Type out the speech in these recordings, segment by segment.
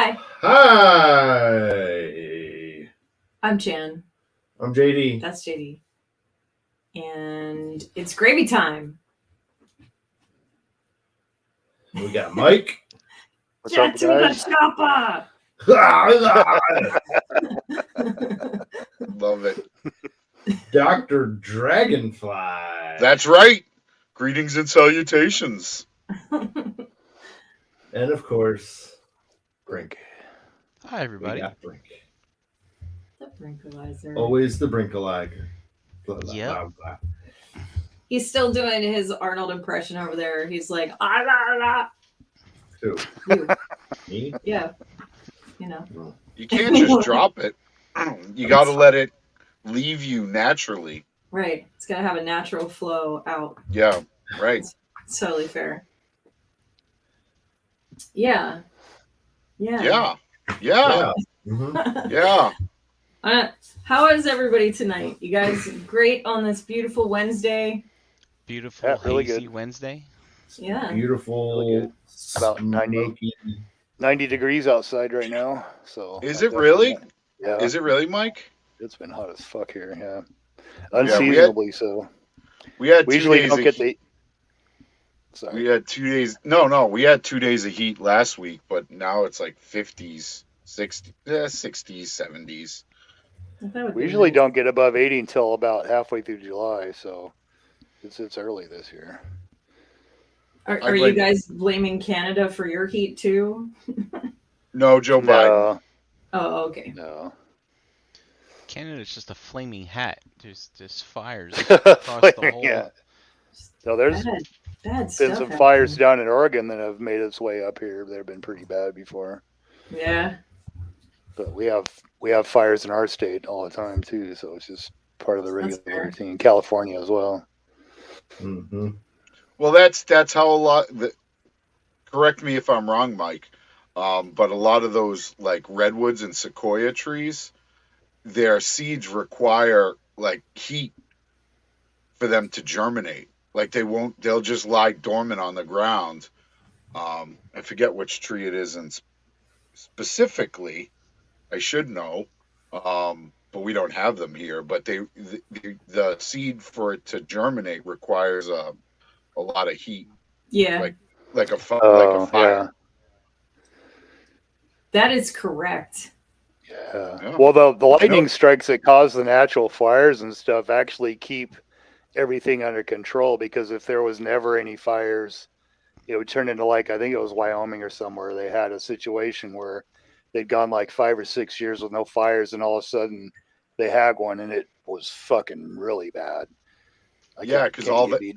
Hi. Hi. I'm Chan. I'm JD. That's JD. And it's gravy time. We got Mike. What's Get up, to guys? the chopper. Love it. Dr. Dragonfly. That's right. Greetings and salutations. And of course, Brink. Hi, everybody. We got Brink. The Brinkalizer. Always the Brinkalizer. Yep. He's still doing his Arnold impression over there. He's like, ah, la, la. Who? You. Me? Yeah. You know. You can't just drop it. You got to let it leave you naturally. Right. It's got to have a natural flow out. Yeah, right. It's totally fair. Yeah. Yeah. Yeah. Yeah. Mm-hmm. Yeah. How is everybody tonight? You guys great on this beautiful Wednesday? Beautiful, Yeah, really hazy good. Wednesday. Yeah. Beautiful. Really good. About 90 degrees outside right now. So Is it really? Yeah. Is it really, Mike? It's been hot as fuck here. Yeah. Yeah, Unseasonably so. We had We 2 usually days don't of get heat. Sorry. We had 2 days. No, we had 2 days of heat last week, but now it's like 50s, 60s, 70s. We usually don't get above 80 until about halfway through July, so it's early this year. Are you guys blaming Canada for your heat too? No, Joe Biden. Oh, okay. No. Canada's just a flaming hat. There's fires across the whole. Yeah. So there's bad been stuff some happening. fires down in Oregon that have made its way up here. They've been pretty bad before. Yeah. But we have fires in our state all the time too, so it's just part of the That's regular fair. thing. In California as well. Mm-hmm. Well, that's how a lot. Correct me if I'm wrong, Mike. But a lot of those like redwoods and sequoia trees, their seeds require like heat for them to germinate. Like they'll just lie dormant on the ground. I forget which tree it is, and specifically, I should know. But we don't have them here. But the seed for it to germinate requires a lot of heat. Yeah. Like a fire. Yeah. That is correct. Yeah. Well, the lightning strikes that cause the natural fires and stuff actually keep everything under control, because if there was never any fires, it would turn into, like, I think it was Wyoming or somewhere, they had a situation where they'd gone like 5 or 6 years with no fires, and all of a sudden they had one, and it was fucking really bad. Because all the...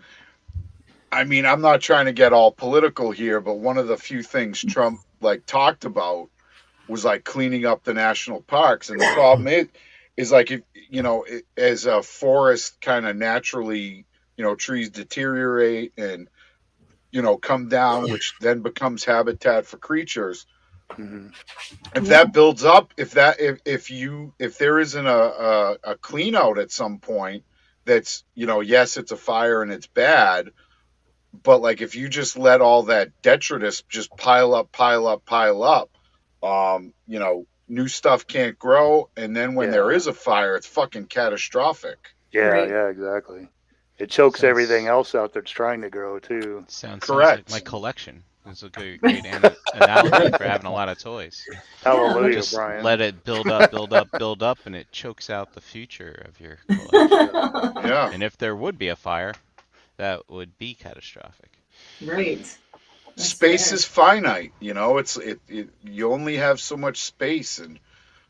I mean, I'm not trying to get all political here, but one of the few things Trump like talked about was like cleaning up the national parks, and the problem is like, if as a forest kind of naturally, trees deteriorate and come down, which then becomes habitat for creatures. Mm-hmm. If that builds up, if there isn't a clean out at some point, that's yes, it's a fire and it's bad. But like, if you just let all that detritus just pile up, new stuff can't grow. And then when there is a fire, it's fucking catastrophic. Yeah, Right. Yeah, exactly. It chokes everything else out that's trying to grow too. Sounds correct. Like my collection. It's a great analogy for having a lot of toys. Hallelujah, Just Brian. let it build up, and it chokes out the future of your collection. Yeah. And if there would be a fire, that would be catastrophic. Right. Space is finite, you only have so much space, and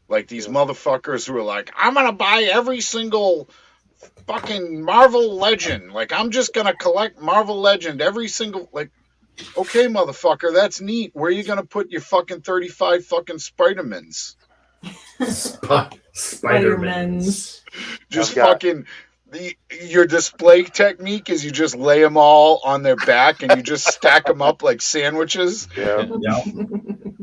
like these motherfuckers who are like, I'm gonna buy every single fucking Marvel Legend, like I'm just gonna collect Marvel Legend, every single, like, okay, motherfucker, that's neat. Where are you gonna put your fucking 35 fucking Spider-Mans? Spider-Mans. Just fucking... Your display technique is you just lay them all on their back and you just stack them up like sandwiches. Yeah.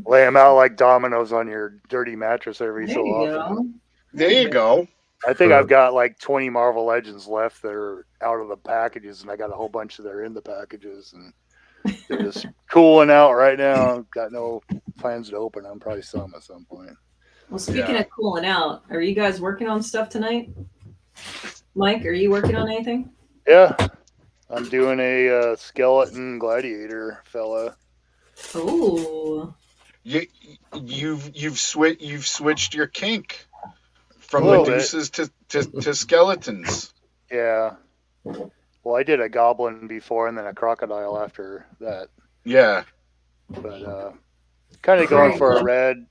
Lay them out like dominoes on your dirty mattress every so often. There you go. I think I've got like 20 Marvel Legends left that are out of the packages, and I got a whole bunch that are in the packages. And They're just cooling out right now. Got no plans to open them. Probably sell them at some point. Well, speaking Yeah. of cooling out, are you guys working on stuff tonight? Mike, are you working on anything? Yeah, I'm doing a skeleton gladiator fella. Oh, You've switched your kink from A little bit. Medusas to skeletons. Yeah. Well, I did a goblin before and then a crocodile after that. Yeah. But kind of going for a red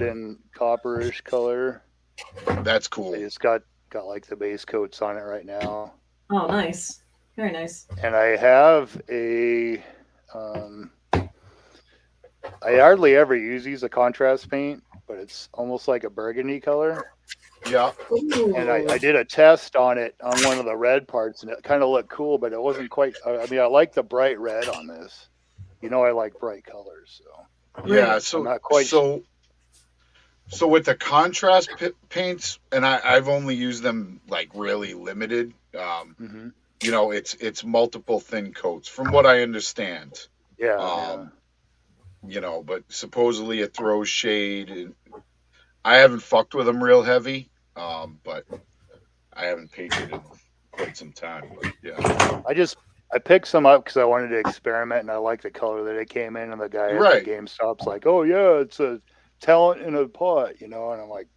and copperish color. That's I cool. just got like the base coats on it right now. oh, nice, very nice. And I have a I hardly ever use a contrast paint, but it's almost like a burgundy color. Yeah. Ooh. And I did a test on it on one of the red parts, and it kind of looked cool, but it wasn't quite. I mean, I like the bright red on this. You know, I like bright colors, so Yeah. Right. So I'm not quite. so with the contrast paints, and I've only used them like really limited. Mhm. You know, it's multiple thin coats, from what I understand. Yeah, You know, but supposedly it throws shade. And I haven't fucked with them real heavy, but I haven't painted in quite some time. But yeah, I picked some up because I wanted to experiment, and I like the color that it came in. And the guy at Right. the GameStop's like, "Oh yeah, it's a talent in a pot," you know. And I'm like,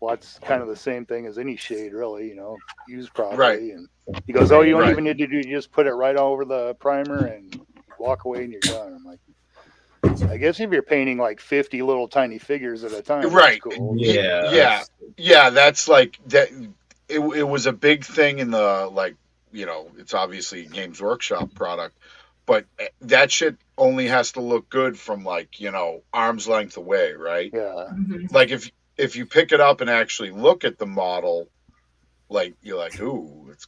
"Well, that's kind of the same thing as any shade, really, you know, used properly." Right. And he goes, "Oh, you don't Right. even need to do. You just put it right over the primer and walk away, and you're done." I'm like, I guess if you're painting like 50 little tiny figures at a time, Right. that's cool. Yeah. That's like that. It was a big thing in the, like, you know, it's obviously a Games Workshop product, but that shit only has to look good from, like, you know, arm's length away, right? Yeah. Mhm. Like if you pick it up and actually look at the model, like, you're like, ooh, it's,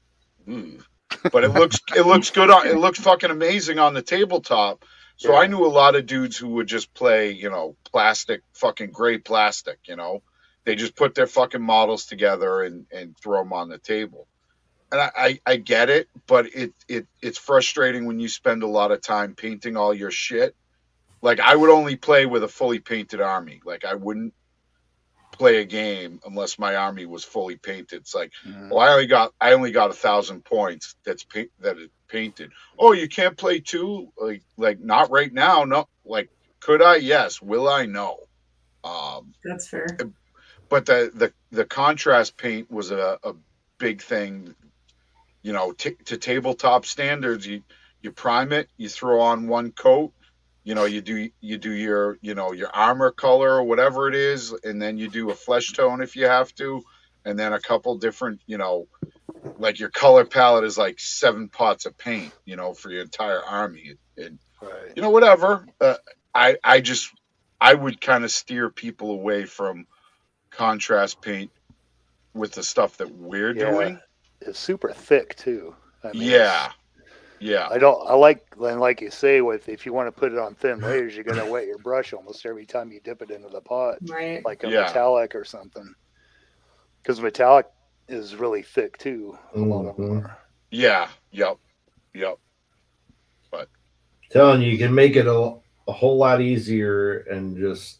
but it looks good on, it looks fucking amazing on the tabletop. So Yeah. I knew a lot of dudes who would just play, you know, plastic, fucking gray plastic, you know. They just put their fucking models together and throw them on the table. And I get it, but it's frustrating when you spend a lot of time painting all your shit. Like, I would only play with a fully painted army. Like, I wouldn't play a game unless my army was fully painted. It's like, Mhm. well, I only got 1,000 points that is painted. Oh, you can't play two? Like not right now. No. Like, could I? Yes. Will I? No. That's fair. But the contrast paint was a big thing. You know, to tabletop standards, you prime it, you throw on one coat, you know, you do your, you know, your armor color or whatever it is, and then you do a flesh tone if you have to, and then a couple different, you know, like your color palette is like 7 pots of paint, you know, for your entire army, and Right. you know, whatever. I would kind of steer people away from contrast paint with the stuff that we're doing. It's super thick too. I mean, Yeah. I like you say, if you want to put it on thin layers, you're gonna wet your brush almost every time you dip it into the pot, Right. like a Yeah. metallic or something. Because metallic is really thick too. A lot of them are. Yeah. Yep. Telling you, you can make it a whole lot easier and just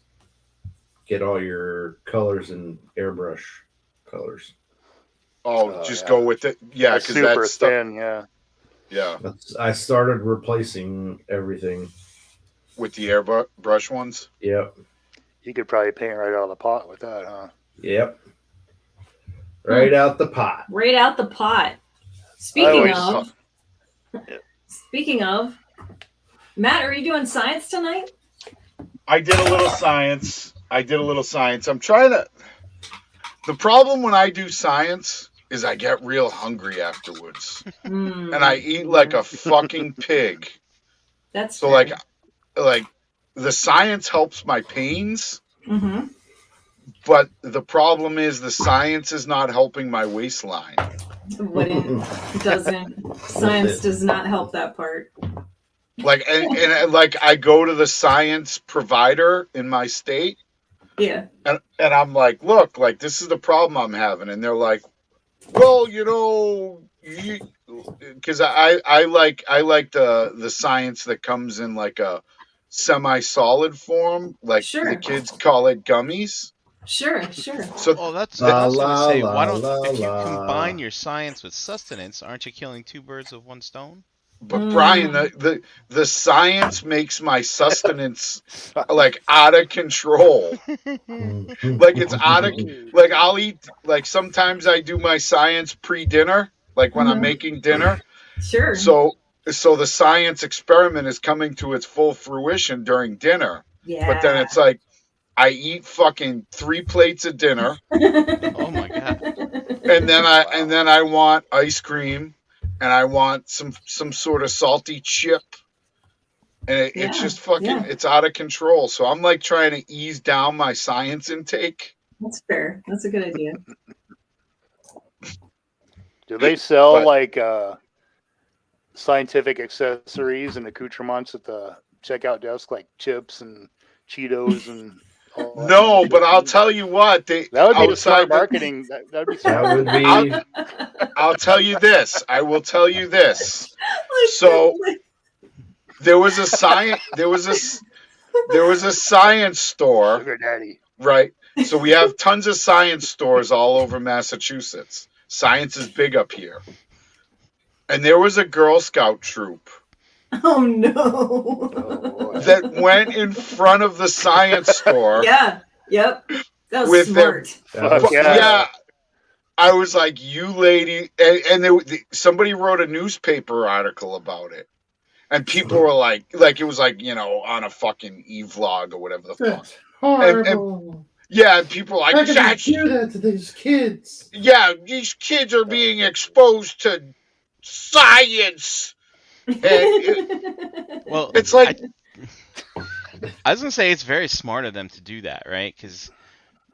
get all your colors in airbrush colors. Oh, just yeah. go with it. Yeah, It's because super that's stuff. thin. Yeah. Yeah, I started replacing everything. with the airbrush ones. Yep. You could probably paint right out of the pot with that, huh? Yep. Right out the pot. Right out the pot. Speaking of, Matt, are you doing science tonight? I did a little science. I'm trying to. The problem when I do science is I get real hungry afterwards, and I eat like a fucking pig. That's So fair. like the science helps my pains, Mm-hmm. but the problem is the science is not helping my waistline. What it doesn't. Science does not help that part. Like, and like I go to the science provider in my state, Yeah. and I'm like, look, like, this is the problem I'm having, and they're like, well, you know, because I like the science that comes in like a semi-solid form, like Sure. the kids call it gummies. Sure. So Oh, that's La, I was gonna la, say, la, why don't la, if you la. combine your science with sustenance, aren't you killing two birds with one stone? but Brian, the science makes my sustenance like out of control. Like it's out of like I'll eat like sometimes I do my science pre-dinner, like when I'm Mhm. making dinner. Sure. So the science experiment is coming to its full fruition during dinner. Yeah. But then it's like I eat fucking 3 plates of dinner Oh my god. and then I want ice cream and I want some sort of salty chip and it's Yeah, just fucking yeah. it's out of control. So I'm like trying to ease down my science intake. That's fair. That's a good idea. Do they sell But- like scientific accessories and accoutrements at the checkout desk, like chips and Cheetos and all that No, kind of but shit? I'll tell you what, they That would be the outside smart marketing. That'd be That smart. would be. I'll tell you this. I will tell you this. So there was a science store, Sugar daddy. right? So we have tons of science stores all over Massachusetts. Science is big up here. And there was a Girl Scout troop Oh no. Oh, boy. that went in front of the science store. Yeah. Yep. That was With their- smart. That was- Fuck yeah. I was like, you lady, and somebody wrote a newspaper article about it. And people were like it was like, on a fucking e-vlog or whatever the fuck. That's horrible. Yeah, and people were How like, could you do that to these kids? yeah, these kids are being exposed to science. And Well, it's like, I was gonna say it's very smart of them to do that, right? Because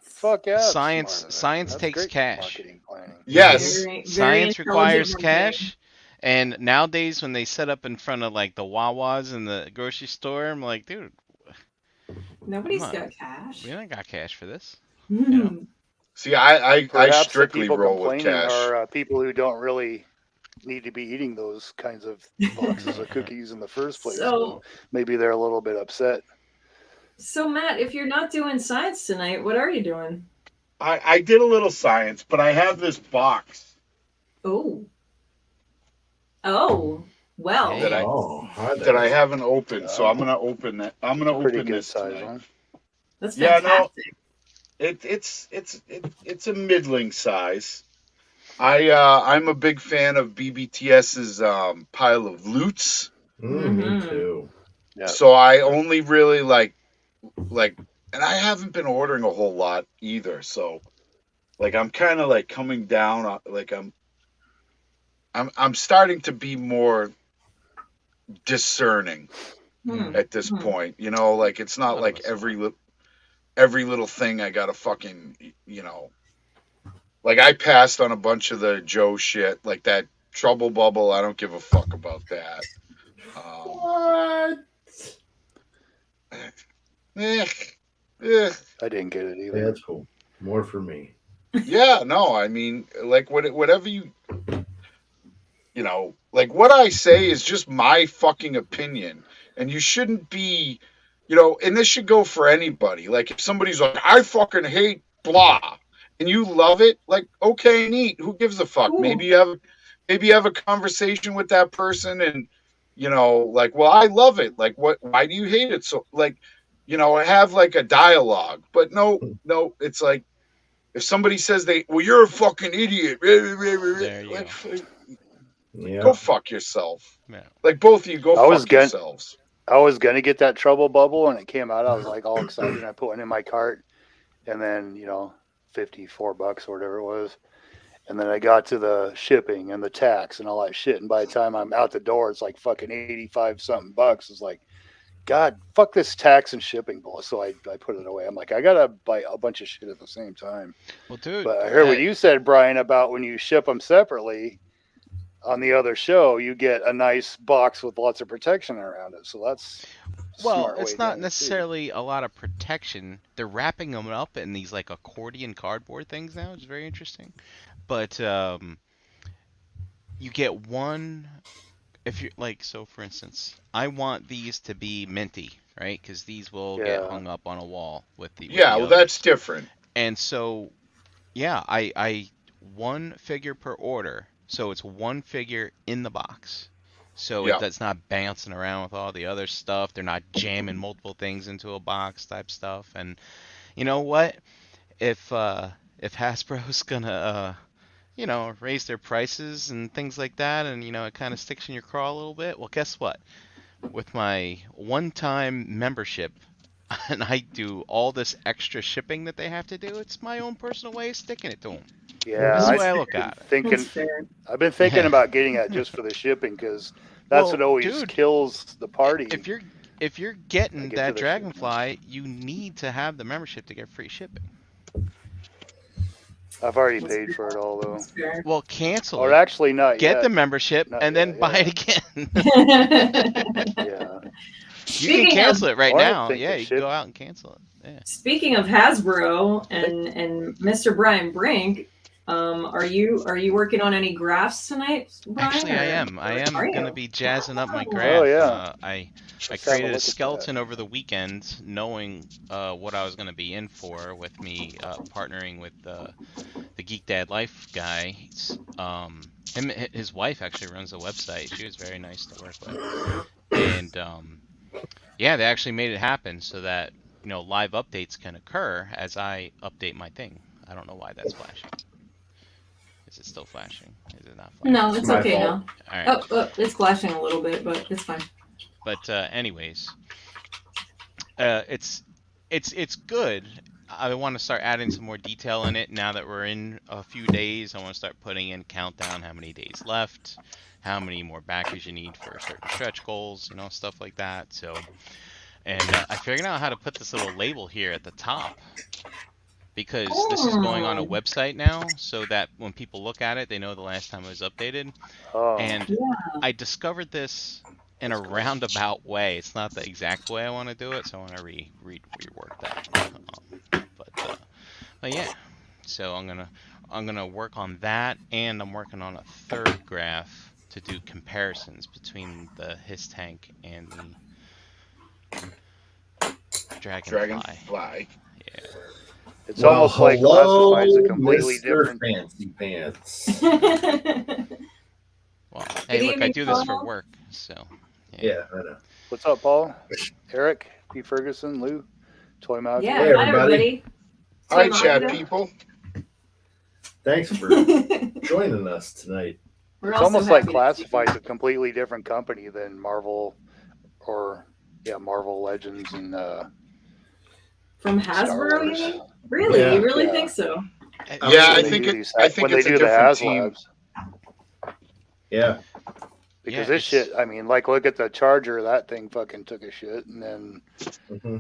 Fuck yeah. Science- smart of that. science That's takes great cash. marketing planning. yes. Very science intelligent requires marketing. cash. And nowadays, when they set up in front of like the Wawas in the grocery store, I'm like, dude, Nobody's Come on. got cash. we don't got cash for this. Mhm. See, I Perhaps the strictly people roll with complaining cash. are people who don't really need to be eating those kinds of boxes of cookies in the first place. So, Maybe they're a little bit upset. so Matt, if you're not doing science tonight, what are you doing? I did a little science, but I have this box. Oh. Oh. Well. Hey. That I- Oh, that I haven't opened, so I'm gonna open that. I'm gonna Pretty open good this size tonight. one. That's Yeah, no. fantastic. It's a middling size. I'm a big fan of BBTS's pile of loots. Me Mhm. too. Yeah. So I only really like, and I haven't been ordering a whole lot either. So, like, I'm kind of like coming down. Like, I'm starting to be more discerning Hmm. at this Hmm. point. Like it's not None of like us every little thing I gotta fucking, like I passed on a bunch of the Joe shit, like that Trouble Bubble. I don't give a fuck about that. What? Eh. I didn't get it either. Yeah, that's cool. More for me. Yeah, no, I mean, like whatever like what I say is just my fucking opinion, and you shouldn't be, and this should go for anybody. Like if somebody's like, I fucking hate blah, and you love it, like okay, neat. Who gives a fuck? Cool. Maybe you have a conversation with that person, and like, well, I love it. Like, why do you hate it? So, like, have like a dialogue. But no, it's like if somebody says well, you're a fucking idiot. There you Like, Yeah. go fuck yourself. Yeah. Like both of you, go I was fuck gonna- yourselves. I was gonna get that Trouble Bubble, and it came out. I was like all excited. I put one in my cart, and then $54 or whatever it was, and then I got to the shipping and the tax and all that shit. And by the time I'm out the door, it's like fucking 85 something bucks. It's like, God, fuck this tax and shipping bull. So I put it away. I'm like, I gotta buy a bunch of shit at the same time. Well, dude, But I heard what you said, Brian, about when you ship them separately. On the other show, you get a nice box with lots of protection around it. So that's a well, smart way it's of not doing it, too. necessarily a lot of protection. They're wrapping them up in these like accordion cardboard things now, which is very interesting. But you get one. If you're like, so for instance, I want these to be minty, right? Because these will get Yeah. hung up on a wall with the Yeah, well, that's others. different. And so, yeah, I one figure per order, so it's one figure in the box. So Yeah. that's not bouncing around with all the other stuff. They're not jamming multiple things into a box type stuff. And you know what? If Hasbro's gonna raise their prices and things like that, and it kind of sticks in your craw a little bit. Well, guess what? With my one-time membership, and I do all this extra shipping that they have to do, it's my own personal way of sticking it to them. Yeah, That's the I way I look at it. That's fair. I've been thinking Yeah. about getting that just for the shipping because that's Well, what always dude, kills the party. if you're getting get to that the shipping. Dragonfly, you need to have the membership to get free shipping. I've already paid for it all though. That's fair. Well, cancel Or it, actually, not get yet. the membership, Not and yet, then buy yeah. it again. Yeah. You can cancel it right Well, I now. think Yeah, the you can go ship- out and cancel it. Yeah. Speaking of Hasbro and Mr. Brian Brink, are you working on any graphs tonight, Brian? Actually, I or- am. I or am are going to you? be jazzing up my Oh. graph. Oh, yeah. I Let's have a created look a at skeleton over the weekend, knowing what I was going to be in for with me partnering with the Geek Dad Life guy. His wife actually runs the website. She was very nice to work with, and yeah, they actually made it happen so that live updates can occur as I update my thing. I don't know why that's flashing. Is it still flashing? Is it not flashing? No, it's my okay fault. now. All right. Oh, it's flashing a little bit, but it's fine. But anyways, it's good. I want to start adding some more detail in it now that we're in a few days. I want to start putting in countdown, how many days left, how many more backers you need for certain stretch goals, stuff like that. So, and I figured out how to put this little label here at the top, because this is going on a website now, so that when people look at it, they know the last time it was updated. Oh. And I discovered this in a roundabout way. It's not the exact way I want to do it, so I want to rework that. But yeah, so I'm gonna work on that, and I'm working on a third graph to do comparisons between the His Tank and the Dragonfly. Yeah. It's almost like classifies a hello, completely Mr. different. Fancy Pants. Well, hey, look, I do this for work, so. Yeah, I know. What's up, Paul? Eric, P. Ferguson, Lou, Toy Mouth. Yeah, Hey, hi everybody. everybody. All right, Toy chat Manga. people. Thanks for joining us tonight. We're It's also almost like happy to see classifies you. a completely different company than Marvel, or Marvel Legends and From Star Hasbro, you Wars. mean? Really? Yeah. You really Yeah. think so? Yeah, I When they think do it- these- I think when it's they a do the different team. HasLabs. Yeah. Because Yeah, this shit, I mean, like, look at the Charger. That thing fucking took a shit, and then hmm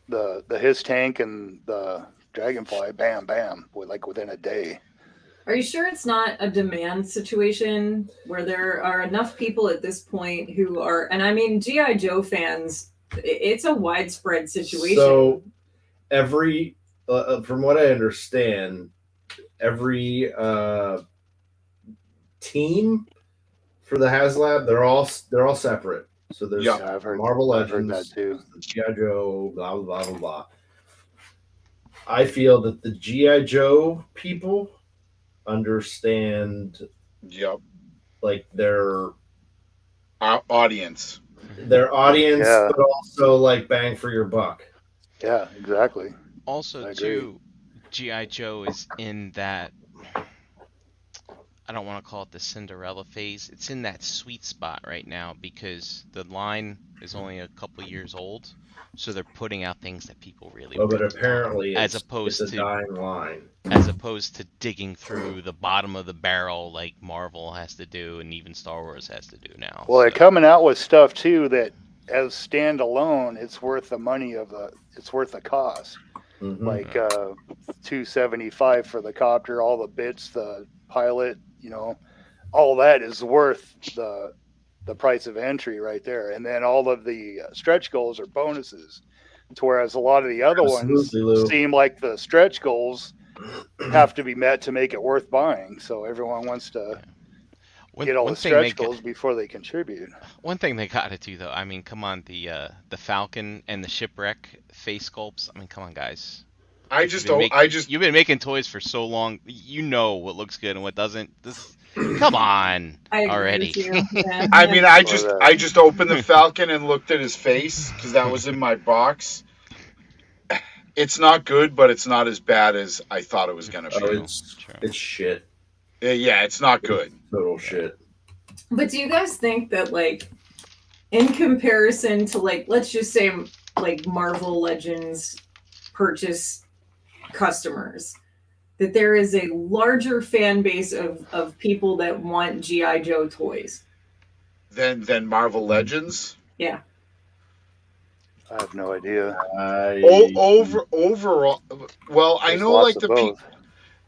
the His Tank and the Dragonfly, bam, bam, within a day. Are you sure it's not a demand situation where there are enough people at this point who are, and I mean, G.I. Joe fans, it's a widespread situation. So every, from what I understand, every team for the HasLab, they're all separate. So there's Yeah. I've heard Marvel I've heard Legends, that too. the G.I. Joe, blah, blah, blah, blah, blah. I feel that the G.I. Joe people understand, Yep. like, their Our audience. audience, Yeah. but also, like, bang for your buck. Yeah, exactly. I Also, agree. too, G.I. Joe is in that, I don't want to call it the Cinderella phase. It's in that sweet spot right now because the line is only a couple years old, so they're putting out things that people really Oh, but want, apparently as it's opposed a to dying line. digging through the bottom of the barrel like Marvel has to do and even Star Wars has to do now. Well, they're So, coming out with stuff too that, as standalone, it's worth the money it's worth the cost. Mhm. Like $275 for the copter, all the bits, the pilot, all that is worth the price of entry right there. And then all of the stretch goals are bonuses. Whereas a lot of the other Absolutely, Lou. ones seem like the stretch goals have to be met to make it worth buying. So everyone wants to get all the stretch goals before they contribute. One thing they gotta do though, I mean, come on, the Falcon and the Shipwreck face sculpts. I mean, come on, guys. You've been making toys for so long. You know what looks good and what doesn't. Come on, already. Yeah. I mean, I just opened the Falcon and looked at his face because that was in my box. It's not good, but it's not as bad as I thought it was gonna be. It's shit. Yeah, it's not good. Total shit. But do you guys think that, like, in comparison to, like, let's just say, like, Marvel Legends purchase customers, that there is a larger fan base of people that want G.I. Joe toys? Than Marvel Legends? Yeah. I have no idea. Overall, well, I know, like, the people.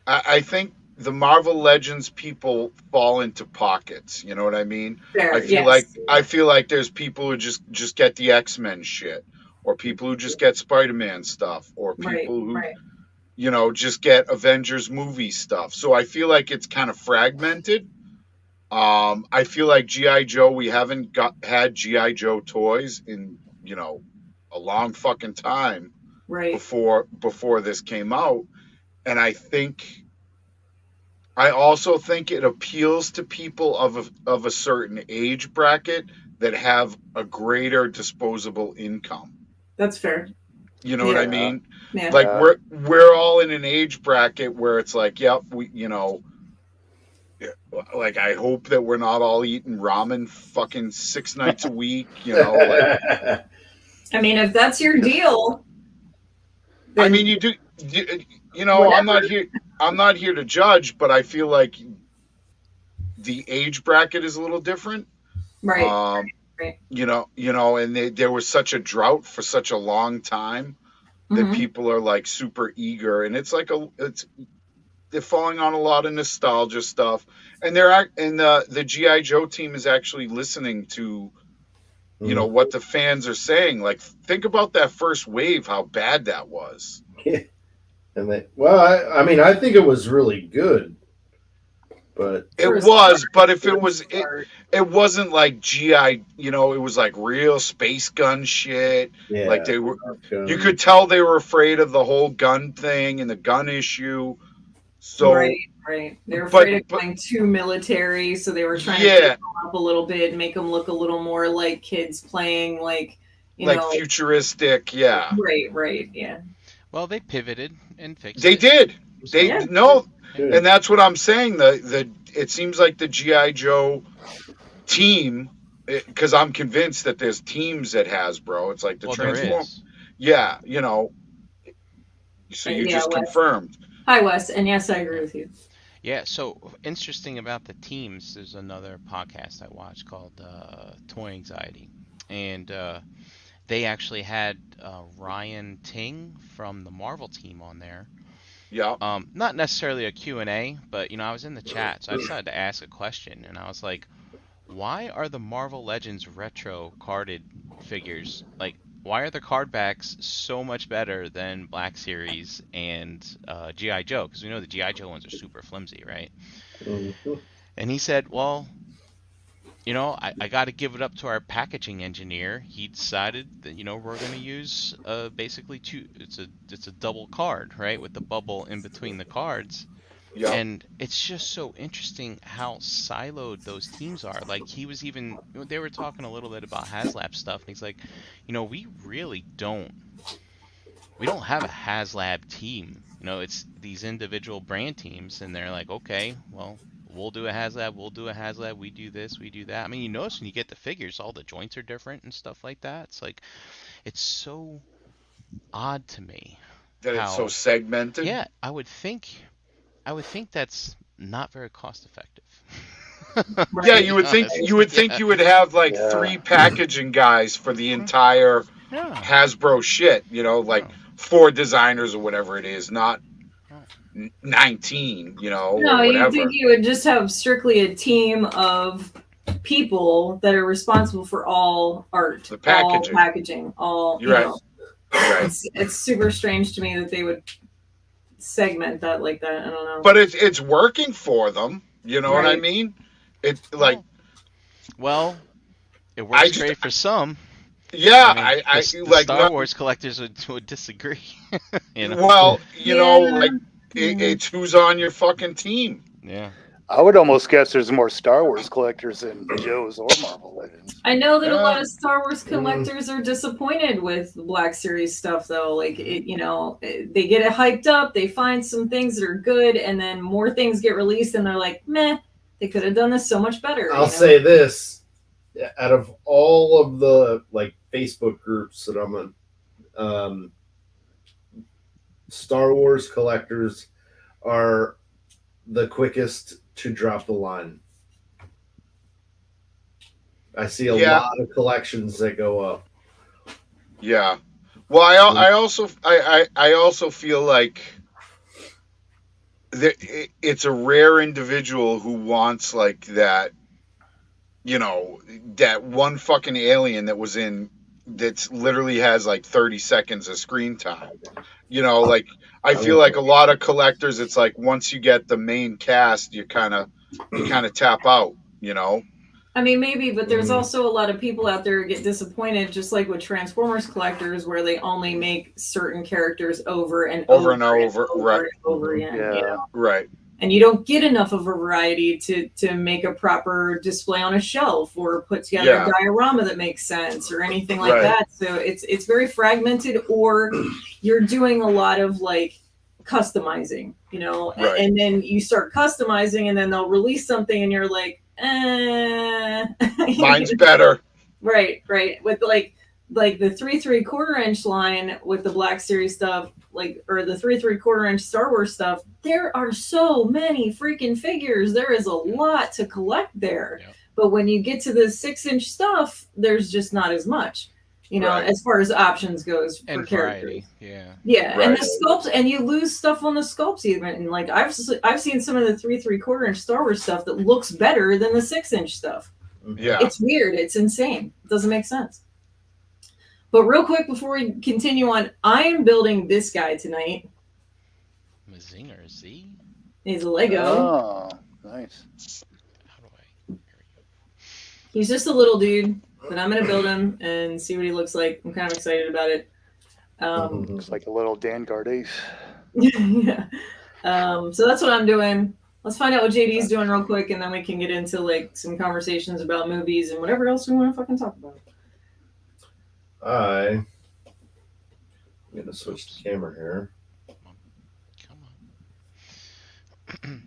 I think the Marvel Legends people fall into pockets. You know what I mean? Fair, I feel like there's people who just get the X-Men shit, or people who just get Spider-Man stuff, or people who you know, just get Avengers movie stuff. So I feel like it's kind of fragmented. I feel like G.I. Joe, we haven't had G.I. Joe toys in, you know, a long fucking time before this came out. And I also think it appeals to people of a certain age bracket that have a greater disposable income. That's fair. You know what I mean? Yeah. Like we're all in an age bracket where it's like, yep, we, you know, like I hope that we're not all eating ramen fucking 6 nights a week, you know. Like, I mean, if that's your deal. I mean, you know, whatever. I'm not here to judge, but I feel like the age bracket is a little different. Right. You know, and there was such a drought for such a long time that people are like super eager, and it's like they're falling on a lot of nostalgia stuff, and the G.I. Joe team is actually listening to, you know, what the fans are saying. Like, think about that first wave, how bad that was. Yeah. And I mean, I think it was really good. But it wasn't like GI, you know, it was like real space gun shit. Yeah, like you could tell they were afraid of the whole gun thing and the gun issue. So right. They were afraid of going too military, so they were trying to pick them up a little bit and make them look a little more like kids playing, like, you know, futuristic. Yeah. Right. Yeah. Well, they pivoted and fixed it. They did. No. And that's what I'm saying. It seems like the G.I. Joe team, because I'm convinced that there's teams at Hasbro. It's like the Transformers. Yeah, you know. So you just confirmed. Hi, Wes. And yes, I agree with you. Yeah, so interesting about the teams, there's another podcast I watched called Toy Anxiety. And they actually had Ryan Ting from the Marvel team on there. Yeah. Not necessarily a Q&A, but, you know, I was in the chat, so I decided to ask a question, and I was like, why are the Marvel Legends retro carded figures, like, why are the card backs so much better than Black Series and G.I. Joe? Because we know the G.I. Joe ones are super flimsy, right? Mm-hmm. And he said, well, you know, I got to give it up to our packaging engineer. He decided that, you know, we're going to use basically it's a double card, right, with the bubble in between the cards. Yeah. And it's just so interesting how siloed those teams are. Like, they were talking a little bit about HasLab stuff, and he's like, you know, we don't have a HasLab team. You know, it's these individual brand teams, and they're like, okay, well, we'll do a HasLab, we do this, we do that. I mean, you notice when you get the figures, all the joints are different and stuff like that. It's like, it's so odd to me. That it's so segmented? Yeah, I would think that's not very cost effective. Yeah, you would think you would have like 3 packaging guys for the entire Hasbro shit, you know, like 4 designers or whatever it is, not 19, you know. No, or whatever. You think you would just have strictly a team of people that are responsible for all art, the packaging, all packaging, all. You're right. Know. Right. It's super strange to me that they would segment that like that. I don't know. But it's working for them. You know what I mean? It like Well, it I works just great for some. yeah, I mean, the like Star Wars collectors would disagree. You know? well, Yeah. like it's who's on your fucking team. Yeah. I would almost guess there's more Star Wars collectors than Joe's or Marvel Legends. I know that a lot Yeah. of Star Wars collectors are disappointed with the Black Series stuff, though. Like, they get it hyped up, they find some things that are good, and then more things get released, and they're like, meh, they could have done this so much better. I'll say this: out of all of the like Facebook groups that I'm in, Star Wars collectors are the quickest to drop the line. I see a Yeah. lot of collections that go up. Yeah. Well, I also feel like it's a rare individual who wants like that, that one fucking alien that's literally has like 30 seconds of screen time. Like I feel like a lot of collectors, it's like once you get the main cast, you kind of tap out. I mean, maybe, but there's also a lot of people out there who get disappointed, just like with Transformers collectors, where they only make certain characters over and over and over, right? And over again. Yeah. Right. And you don't get enough of a variety to make a proper display on a shelf or put together a diorama that makes sense or anything like that. So it's very fragmented, or you're doing a lot of like customizing, Right. and then you start customizing, and then they'll release something, and you're like, mine's better. Right. With like the 3 3/4 inch line with the Black Series stuff, or the 3 3/4 inch Star Wars stuff, there are so many freaking figures. There is a lot to collect there. Yep. But when you get to the 6-inch stuff, there's just not as much, as far as options goes for And characters. variety. Yeah. Yeah, Right. and the sculpts, and you lose stuff on the sculpts even. And like I've seen some of the 3 3/4 inch Star Wars stuff that looks better than the 6-inch stuff. Yeah. It's weird. It's insane. It doesn't make sense. But real quick before we continue on, I am building this guy tonight. Mazinger Z. He's a Lego. Oh, nice. How do I? There we go. He's just a little dude, but I'm gonna build him and see what he looks like. I'm kind of excited about it. Looks like a little Vanguard ace. Yeah. So that's what I'm doing. Let's find out what JD's doing real quick, and then we can get into like some conversations about movies and whatever else we want to fucking talk about. I'm gonna switch the camera here. Come on.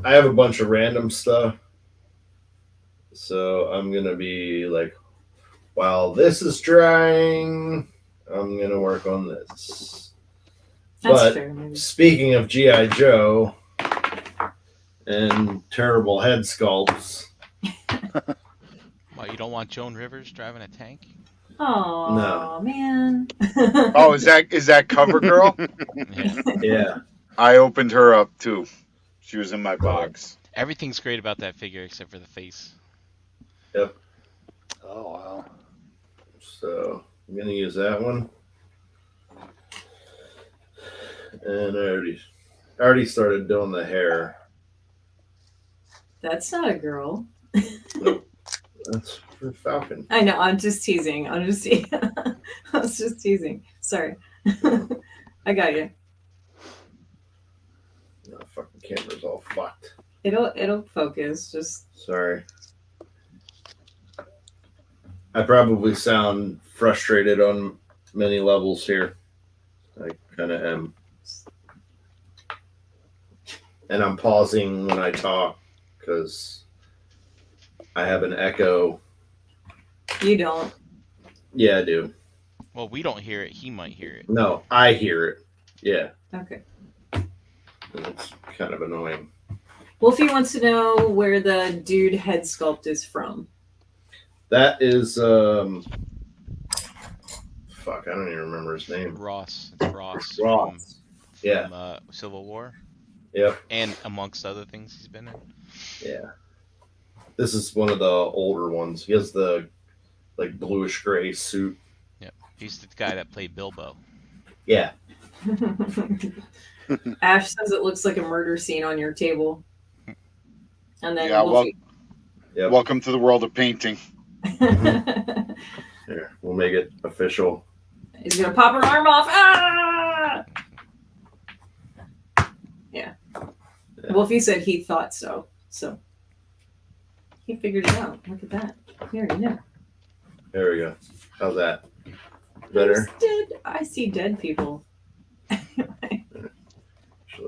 I have a bunch of random stuff, so I'm gonna be like, while this is drying, I'm gonna work on this. That's But fair. Maybe. speaking of G.I. Joe and terrible head sculpts, Well, you don't want Joan Rivers driving a tank? Oh No. man. Oh, is that Cover Girl? Yeah. yeah, I opened her up too. She was in my box. Everything's great about that figure except for the face. Oh, wow. so I'm gonna use that one. And I already started doing the hair. That's not a girl. Nope. That's for Falcon. I know. I'm just teasing. I was just teasing. Sorry. I got you. No, fucking camera's all fucked. It'll focus. Just Sorry. I probably sound frustrated on many levels here. I kind of am. And I'm pausing when I talk because I have an echo. you don't. Yeah, I do. Well, we don't hear it. He might hear it. No, I hear it. Yeah, Okay. it's kind of annoying. Wolfie wants to know where the dude head sculpt is from. That is, fuck, I don't even remember his name. Ross. It's Ross. Ross. Yeah. From Civil War. Yep. And amongst other things he's been in. Yeah. This is one of the older ones. He has the like bluish gray suit. Yep. He's the guy that played Bilbo. Yeah. Ash says it looks like a murder scene on your table. And then Yeah, Wolfie. Yep. welcome to the world of painting. Here, we'll make it official. He's gonna pop her arm off. Ah! Yeah. Wolfie said he thought so. So he figured it out. Look at that. He already knew. There we go. How's that? Better? I see dead people. Actually,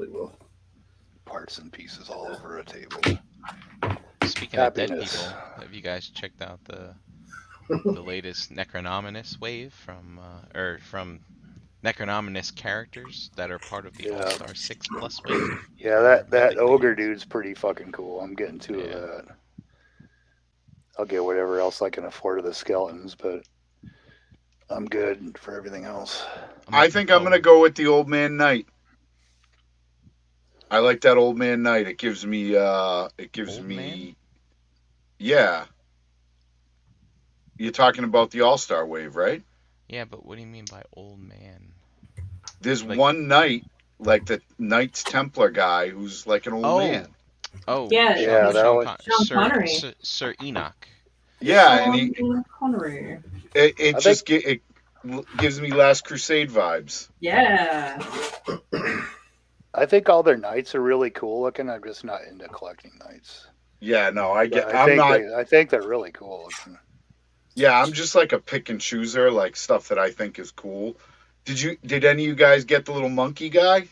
will. Parts and pieces all over a table. Speaking of dead Happiness. people, have you guys checked out the latest Necronominous wave from Necronominous characters that are part of the Yeah. All-Star 6+ wave? Yeah, that Really ogre big. dude's pretty fucking cool. I'm getting two of Yeah. that. I'll get whatever else I can afford of the skeletons, but I'm good for everything else. I think I'm gonna go with the Old Man Knight. I like that Old Man Knight. It gives me Old Man? Yeah. You're talking about the All-Star wave, right? Yeah, but what do you mean by old man? There's Like- one knight, like the Knights Templar guy, who's like an old man. Oh, Yeah, Yeah, that one- Sean Connery. Sir Enoch. Yeah, and Sean Connery. it I just it gives me Last Crusade vibes. Yeah. I think all their knights are really cool looking. I'm just not into collecting knights. Yeah, no, I get. But I'm not. I think they're really cool looking. Yeah, I'm just like a pick and chooser, like stuff that I think is cool. Did any of you guys get the little monkey guy?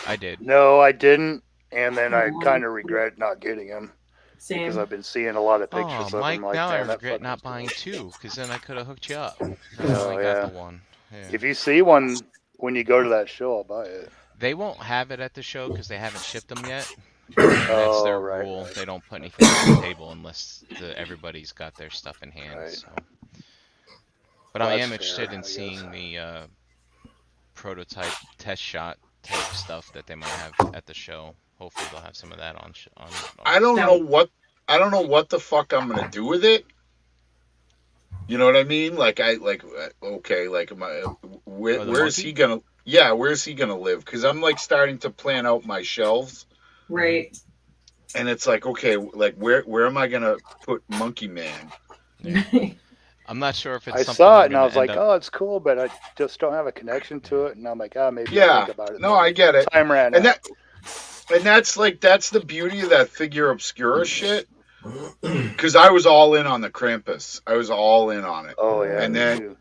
I did. No, I didn't, and then I Oh. kind of regret not getting him because Same. I've been seeing a lot of pictures Oh, of Mike, him. Like, now I damn, that regret not fucker's buying cool. 2, because then I could have hooked you up. I Oh, only yeah. got the 1. Yeah. If you see one when you go to that show, I'll buy it. They won't have it at the show because they haven't shipped them yet. That's Oh, their right, rule. right. They don't put anything on the table unless everybody's got their stuff in hand. Right. So. But I That's am fair, interested I in guess. seeing the prototype test shot type stuff that they might have at the show. Hopefully they'll have some of that on. I don't know what the fuck I'm gonna do with it. You know what I mean? Like okay, like where is monkey? he gonna? Yeah, where's he gonna live? Because I'm like starting to plan out my shelves, Right. and it's like, okay, like where am I gonna put Monkey Man? I'm not sure if it's I something saw they're it and I gonna was like, end up- oh, it's cool, but I just don't have a connection to it. And I'm like, oh, maybe I'll Yeah, think about it. no, I get it. Time ran And out. that's the beauty of that figure obscura shit. Because I was all in on the Krampus. I was all in on it. Oh yeah, And me then- too.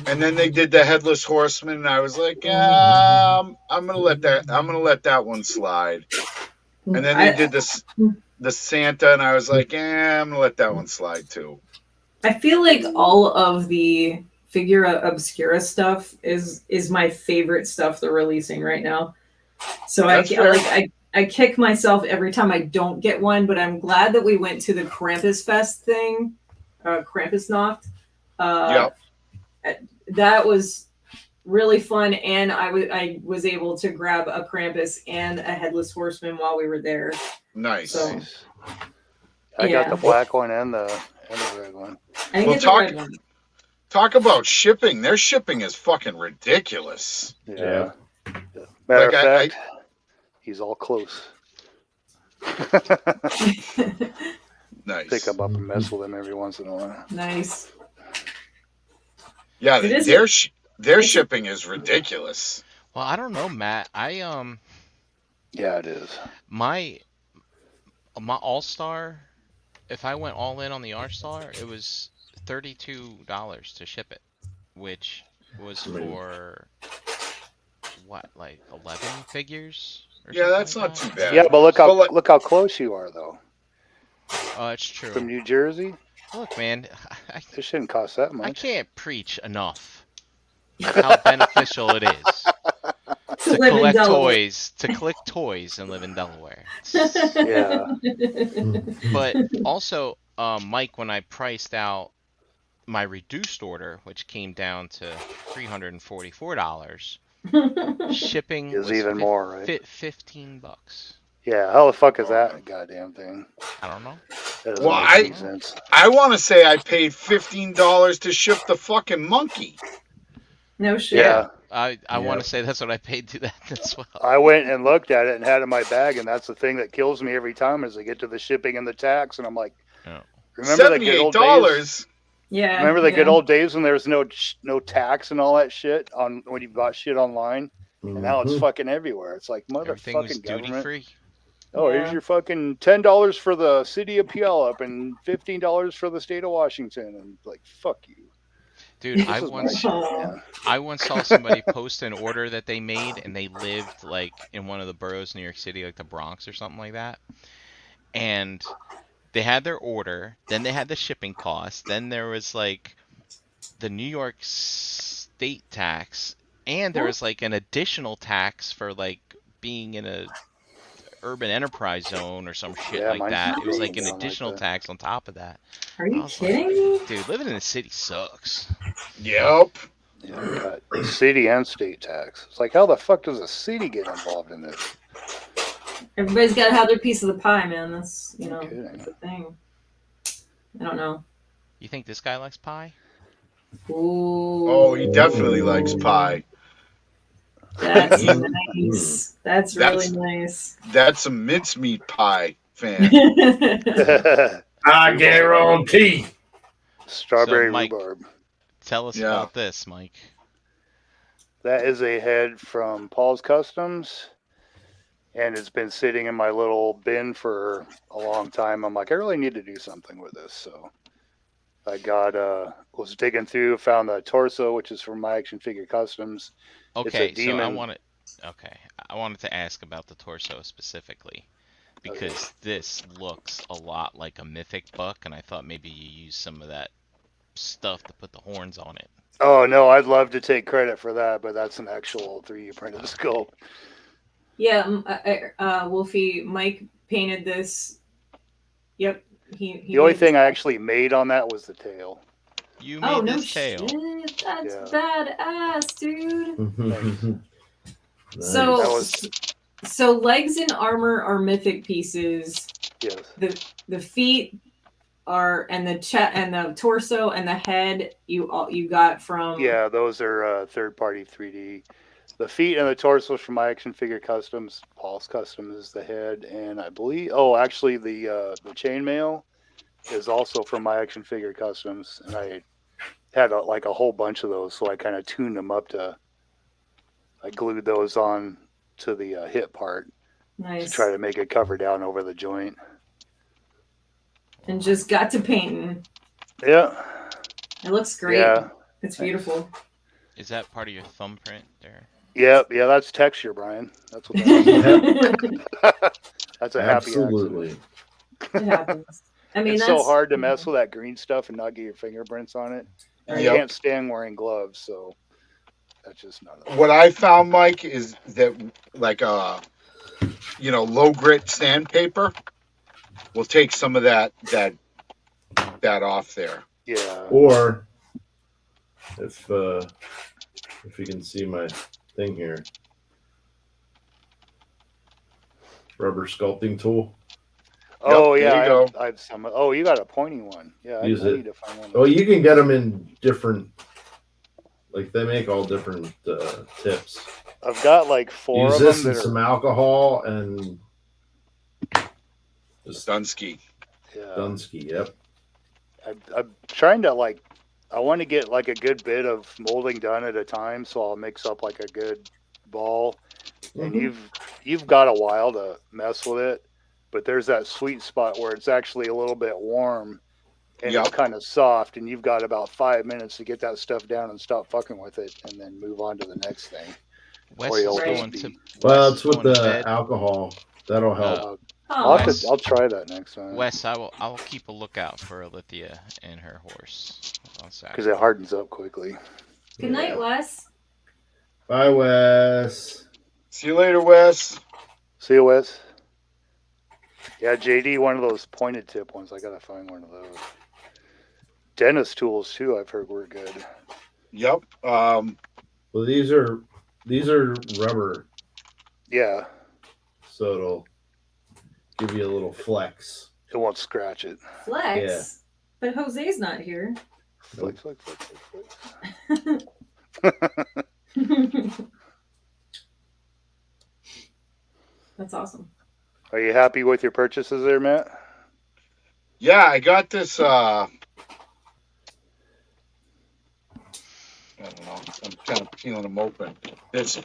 And then they did the Headless Horseman, and I was like, I'm gonna let that one slide. And then they did the Santa, and I was like, I'm gonna let that one slide too. I feel like all of the figura obscura stuff is my favorite stuff they're releasing right now. So That's fair. I kick myself every time I don't get one, but I'm glad that we went to the Krampus Fest thing, Krampusnacht. Yep. That was really fun, and I was able to grab a Krampus and a Headless Horseman while we were there. Nice. So- Nice. I got Yeah. the black one and the red one. I didn't Well, get the talk- red one. Talk about shipping. Their shipping is fucking ridiculous. Yeah. Yeah. Matter Like, of I- fact, he's all close. Nice. Pick him up and mess with him every once in a while. Nice. Yeah, It is- their shipping is ridiculous. Well, I don't know, Matt. Yeah, it is. My All-Star, if I went all in on the All-Star, it was $32 to ship it, which was for what, like 11 figures? Or Yeah, something that's like not that? too bad. Yeah, but But like- look how close you are though. Oh, it's true. From New Jersey, Look, man, it shouldn't cost that I much. can't preach enough how beneficial it is To to live in collect Delaware. collect toys and live in Delaware. Yeah. But also, Mike, when I priced out my reduced order, which came down to $344, shipping Is was even more, right? $15. Yeah, how the fuck is that goddamn thing? I don't know. That doesn't Well, make any sense. I want to say I paid $15 to ship the fucking monkey. No shit. Yeah, I want Yep. to say that's what I paid to that as well. I went and looked at it and had it in my bag, and that's the thing that kills me every time is I get to the shipping and the tax, and I'm like, Oh. remember the good old days? $78. Yeah. Remember the good yeah. old days when there was no tax and all that shit on when you bought shit online, and now it's Mhm. fucking everywhere. It's like Everything was motherfucking duty government. free. Oh, Yeah. here's your fucking $10 for the city of Puyallup and $15 for the state of Washington, and like fuck you. Dude, This is my shit, man. I once saw somebody post an order that they made, and they lived like in one of the boroughs in New York City, like the Bronx or something like that. And they had their order, then they had the shipping costs, then there was like the New York state tax, and there was like an additional tax for like being in a urban enterprise zone or some shit Yeah, like mine's that. It was like broken an down like additional that. tax on top of that. Are you I was kidding like, me? dude, living in the city sucks. Yep. Yeah, we got city and state tax. It's like, how the fuck does a city get involved in this? Everybody's got to have their piece of the pie, man. That's No kidding. that's the thing. I don't know. You think this guy likes pie? Ooh. Oh, he definitely likes pie. That's He- nice. That's That's- really nice. That's some mincemeat pie fan. I guarantee. Strawberry So, Mike, rhubarb. Tell us Yeah. about this, Mike. That is a head from Paul's Customs, and it's been sitting in my little bin for a long time. I'm like, I really need to do something with this. So I was digging through, found the torso, which is from My Action Figure Customs. Okay, so demon. I wanted to ask about the torso specifically because this looks a lot like a mythic buck, and I thought maybe you used some of that stuff to put the horns on it. Oh, no, I'd love to take credit for that, but that's an actual 3D printed skull. Yeah, Wolfie, Mike painted this. Yep. He The only made thing I actually made on that was the tail. You made Oh, no this tail. shit. That's Yeah. badass, dude. Nice. So, That was- so legs and armor are mythic pieces. Yes. The feet are, and the chest and the torso and the head you got from. Yeah, those are third-party 3D. The feet and the torso from My Action Figure Customs. Paul's Customs is the head, and I believe. Oh, actually, the chainmail is also from My Action Figure Customs, and I had a whole bunch of those, so I kind of tuned them up to. I glued those on to the hip part Nice. to try to make it cover down over the joint. And just got to painting. Yeah. It looks great. Yeah. It's beautiful. Is that part of your thumbprint there? Yeah, that's texture, Brian. That's what that is. That's a happy accident. Absolutely. It happens. I mean, It's that's so hard to mess with that green stuff and not get your fingerprints on it. And Yep. I can't stand wearing gloves, so that's just not. What I found, Mike, is that like low grit sandpaper will take some of that off there. Yeah. Or if you can see my thing here, rubber sculpting tool. Oh Yep, yeah, there you go. I have some. Oh, you got a pointy one. Yeah, Use I it. need to find one. Oh, you can get them in different. Like they make all different tips. I've got like 4 Use of this them and that some are. alcohol and just Dunsky. Yeah. Dunsky. Yep. I'm trying to I want to get like a good bit of molding done at a time, so I'll mix up like a good ball. And Mhm. you've got a while to mess with it, but there's that sweet spot where it's actually a little bit warm and Yep. it's kind of soft, and you've got about 5 minutes to get that stuff down and stop fucking with it, and then move on to the next thing. Wes Or is you'll going just to. be- Well, Wes it's is with going to the bed. alcohol. That'll help. Oh, I'll try that next time Wes, I'll keep a lookout for Alithia and her horse. because it hardens up quickly. good night, Wes. Bye, Wes. See you later, Wes. See you, Wes. Yeah, JD, one of those pointed tip ones. I gotta find one of those. Dentist tools too. I've heard were good. Yep. Well, these are rubber, Yeah, so it'll give you a little flex. it won't scratch it. Flex. Yeah. But Jose's not here. Flex, flex, flex, flex, flex. That's awesome. Are you happy with your purchases there, Matt? Yeah, I got this. I don't know. I'm kind of peeling them open. This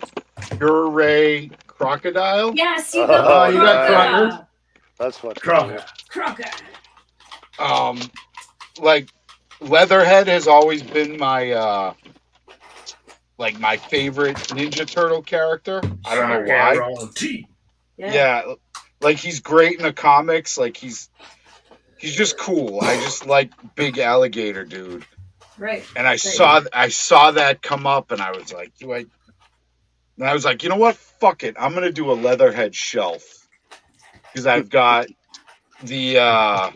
Pure Ray crocodile. Yes, you Oh, got you got Crocker. Crocker? That's fucking Crocker. Crocker. Like Leatherhead has always been my like my favorite Ninja Turtle character. I don't know why. Yeah, like he's great in the comics. Like he's just cool. I just like big alligator dude. Right. And I saw that come up, and I was like, And I was like, you know what? Fuck it. I'm gonna do a Leatherhead shelf because I've got the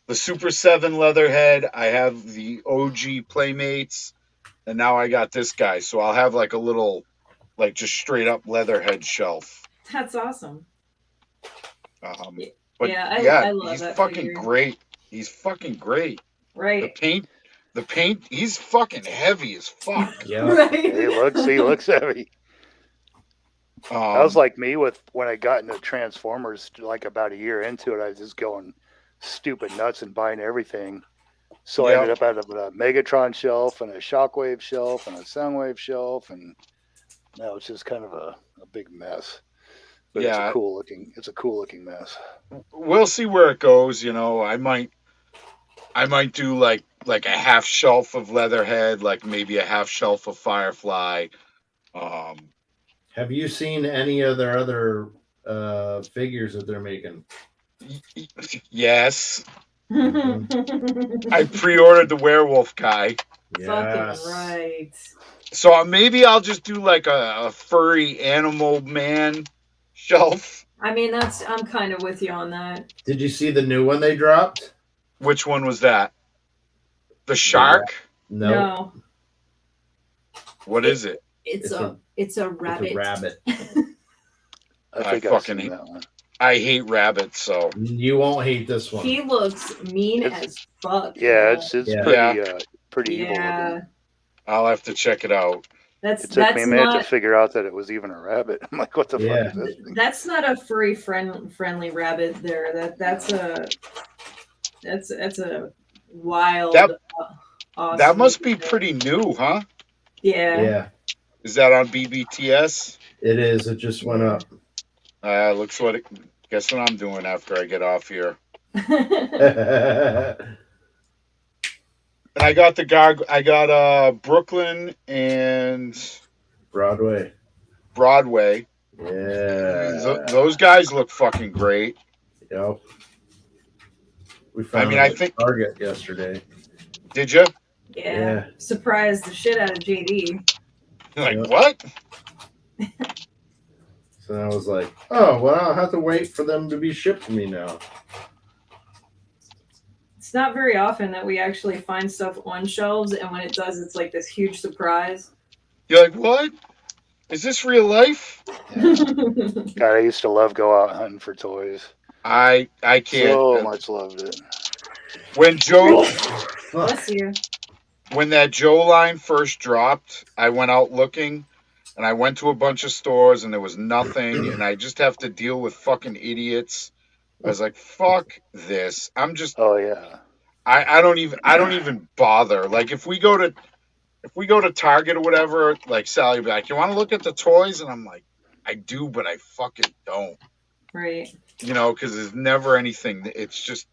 Super 7 Leatherhead. I have the OG Playmates, and now I got this guy. So I'll have like a little, like just straight up Leatherhead shelf. That's awesome. But I love he's that fucking figure. great. He's fucking great. Right. The paint, he's fucking heavy as fuck. Yeah. Right. He looks heavy. That was like me with when I got into Transformers, like about a year into it. I was just going stupid nuts and buying everything. So I ended up having a Megatron shelf and a Shockwave shelf and a Soundwave shelf, and now it's just kind of a big mess. But it's a cool looking mess. We'll see where it goes. You know, I might do like a half shelf of Leatherhead, like maybe a half shelf of Firefly. Have you seen any of their other figures that they're making? Yes. I pre-ordered the werewolf guy. Fucking right. So maybe I'll just do like a furry animal man shelf. I mean, I'm kind of with you on that. Did you see the new one they dropped? Which one was that? The shark? No. What is it? It's a rabbit. It's a rabbit. I think I've seen that one. I hate rabbits, so you won't hate this one. He looks mean as fuck. Yeah, it's pretty evil looking. I'll have to check it out. It took me a minute to figure out that it was even a rabbit. I'm like, what the fuck is this thing? That's not a furry friendly rabbit there. That's a wild awesome that must be pretty new, huh? Yeah. Is that on BBTS? It is. It just went up. Guess what I'm doing after I get off here. And I got Brooklyn and Broadway. Yeah. Those guys look fucking great. Yep. We found I think Target yesterday. Did you? Yeah. Surprised the shit out of JD. Like, what? So I was like, oh, well, I'll have to wait for them to be shipped to me now. It's not very often that we actually find stuff on shelves, and when it does, it's like this huge surprise. You're like, what? Is this real life? Yeah. God, I used to love go out hunting for toys. I can't. So much loved it. When Joe... Bless you. When that Joe line first dropped, I went out looking, and I went to a bunch of stores, and there was nothing, and I just have to deal with fucking idiots. I was like, fuck this. I'm just... Oh, yeah. I don't even bother. Like, if we go to Target or whatever, like, Sally will be like, you want to look at the toys? And I'm like, I do, but I fucking don't. Right. You know, because there's never anything. It's just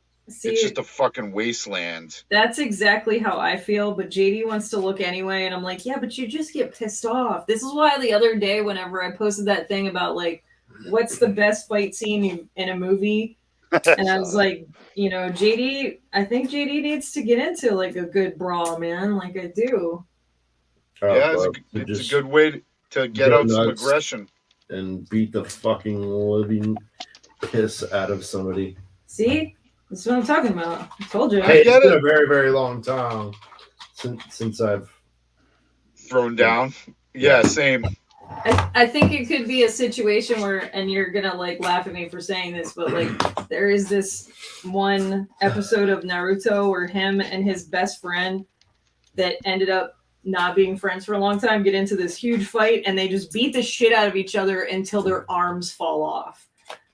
a fucking wasteland. That's exactly how I feel, but JD wants to look anyway, and I'm like, yeah, but you just get pissed off. This is why the other day, whenever I posted that thing about, like, what's the best fight scene in a movie, and I was like, you know, I think JD needs to get into, like, a good brawl, man, like I do. It's a good way to get out some aggression. And beat the fucking living piss out of somebody. See? That's what I'm talking about. I told you. Hey, it's been a very, very long time since I've thrown down. Yeah, same. I think it could be a situation where, and you're gonna like laugh at me for saying this, but like there is this one episode of Naruto where him and his best friend that ended up not being friends for a long time get into this huge fight, and they just beat the shit out of each other until their arms fall off.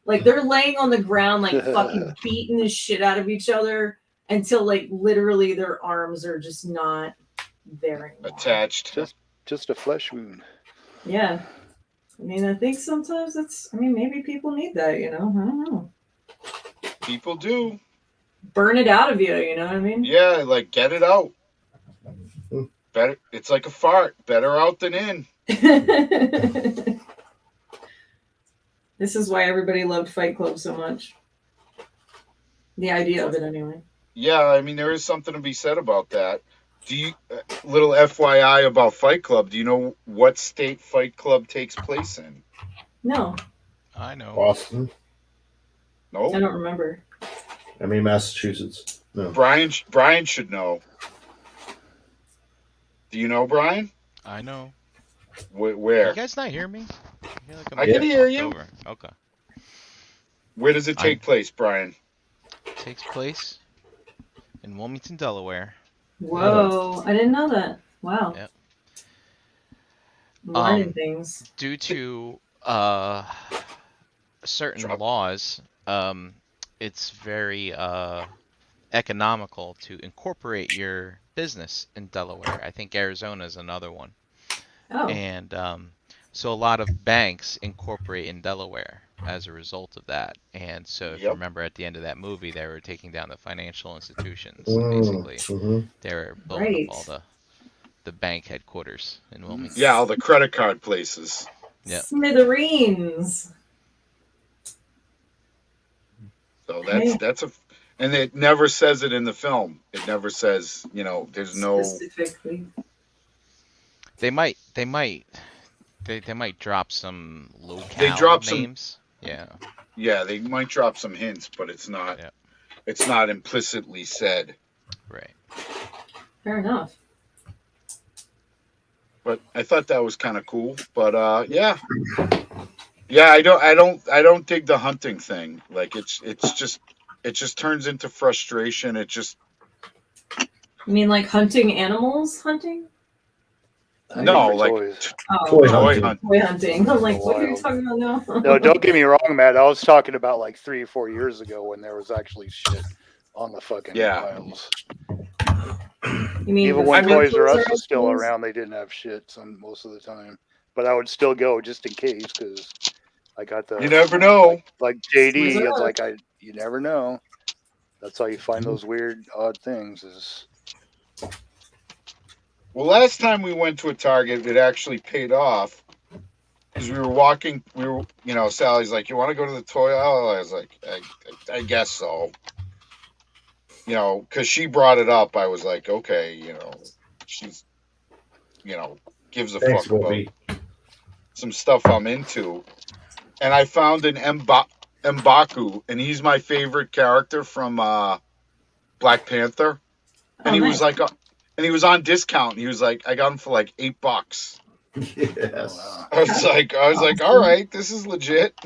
Like they're laying on the ground, like fucking beating the shit out of each other until like literally their arms are just not there anymore. Attached. Just a flesh wound. Yeah. I mean, I think sometimes maybe people need that, I don't know. People do. Burn it out of you, you know what I mean? Yeah, like get it out. Better. It's like a fart. Better out than in. This is why everybody loved Fight Club so much. The idea of it, anyway. Yeah, I mean, there is something to be said about that. Do you, little FYI about Fight Club, do you know what state Fight Club takes place in? No. I know. Boston. No. I don't remember. I mean, Massachusetts. No. Brian should know. Do you know, Brian? I know. Where? You guys not hear me? I can hear you. Over. Okay. Where does it take place, Brian? It takes place in Wilmington, Delaware. Whoa, I didn't know that. Wow. Yep. Learning things. Due to certain laws, it's very economical to incorporate your business in Delaware. I think Arizona is another one. Oh. And so a lot of banks incorporate in Delaware as a result of that. And so if you remember at the end of that movie, they were taking down the financial institutions, basically. They were blowing up all the bank headquarters in Wilmington. Yeah, all the credit card places. Yeah. Smithereens. So that's and it never says it in the film. It never says, there's no specifically. They might drop some locale They drop names. Yeah, they might drop some hints, but it's not it's not implicitly said. Right. Fair enough. But I thought that was kind of cool. But yeah, I don't dig the hunting thing. Like it just turns into frustration. It just. You mean like hunting animals? Hunting? No, like toy hunting. Toy hunting. I'm like, what are you talking about now? No, don't get me wrong, Matt. I was talking about like 3 or 4 years ago when there was actually shit on the fucking piles. You mean even when Toys R Us was still around, they didn't have shit most of the time. But I would still go just in case because I got the. You never know. Like JD, it's like you never know. That's how you find those weird, odd things. Well, last time we went to a Target, it actually paid off because we were walking. Sally's like, "You want to go to the toy aisle?" I was like, "I guess so." Because she brought it up, I was like, okay, she's, gives a fuck about some stuff I'm into. And I found an M'Baku, and he's my favorite character from Black Panther. And he was like, and he was on discount. He was like, I got him for like $8. Yes. I was like, all right, this is legit.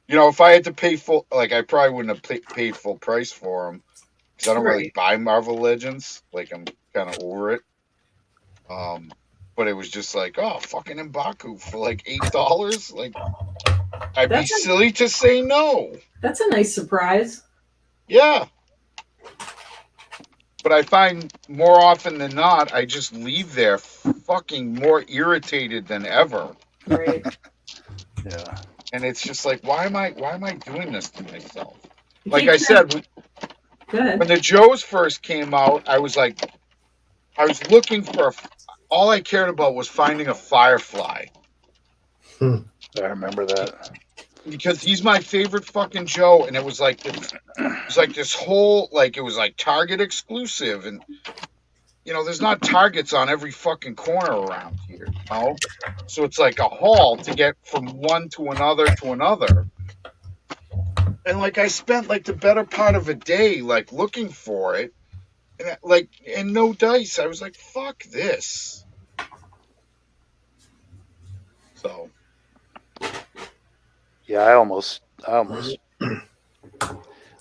If I had to pay full, like I probably wouldn't have paid full price for him. Because I don't really buy Marvel Legends. Like, I'm kind of over it. But it was just like, oh, fucking M'Baku for like $8? Like, I'd be silly to say no. That's a nice surprise. Yeah. But I find more often than not, I just leave there fucking more irritated than ever. Right. Yeah. And it's just like, why am I doing this to myself? Like I said, when the Joes first came out, I was looking for all I cared about was finding a Firefly. I remember that. Because he's my favorite fucking Joe, and it was like this whole, like, it was like Target exclusive, and there's not Targets on every fucking corner around here, So it's like a haul to get from one to another to another. And like I spent like the better part of a day like looking for it, and no dice. I was like, "Fuck this." So. Yeah, I almost.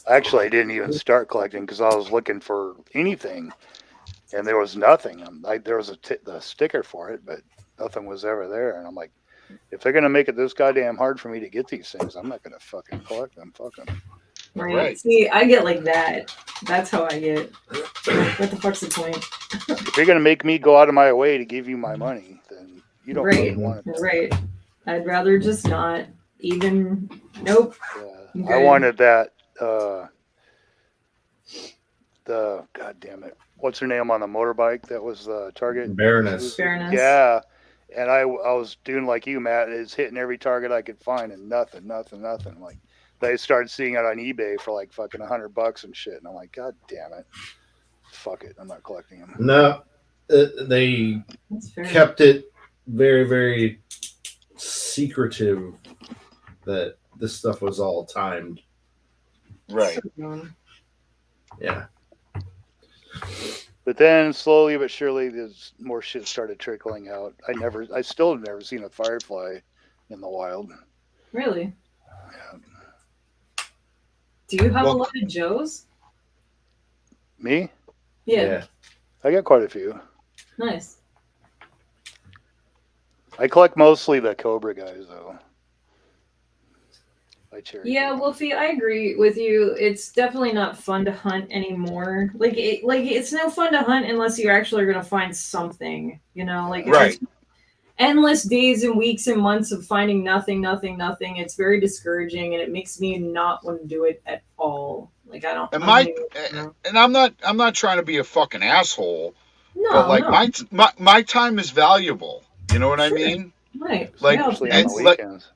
Actually, I didn't even start collecting because I was looking for anything and there was nothing. There was the sticker for it, but nothing was ever there. And I'm like, if they're gonna make it this goddamn hard for me to get these things, I'm not gonna fucking collect them. Fuck them. Right. Right. See, I get like that. That's how I get. What the fuck's the point? If you're gonna make me go out of my way to give you my money, then you don't Right. really want it. Right. I'd rather just not even. Nope. Yeah. Okay. I wanted that. The god damn it, what's her name on the motorbike? That was the target. Baroness. Fairness. Yeah, and I was doing like you, Matt, is hitting every target I could find, and nothing. Like they started seeing it on eBay for like fucking $100 and shit, and I'm like, god damn it, fuck it, I'm not collecting them. No, they That's fair. kept it very, very secretive that this stuff was all timed. Right. Yeah. But then slowly but surely, there's more shit started trickling out. I still have never seen a firefly in the wild. Really? Yeah. Do you have a Well- lot of Joes? Me? Yeah. I got quite a few. Nice. I collect mostly the Cobra guys, though. I cherry. Yeah, Wolfie, I agree with you. It's definitely not fun to hunt anymore. It's no fun to hunt unless you actually are gonna find something. You know, like it's Right. just endless days and weeks and months of finding nothing. It's very discouraging, and it makes me not want to do it at all. Like I don't. And I don't even- and I'm not trying to be a fucking asshole, no, but like no. my time is valuable. You know what I Sure. mean? Right. like, Yeah, Especially on it's the like- weekends.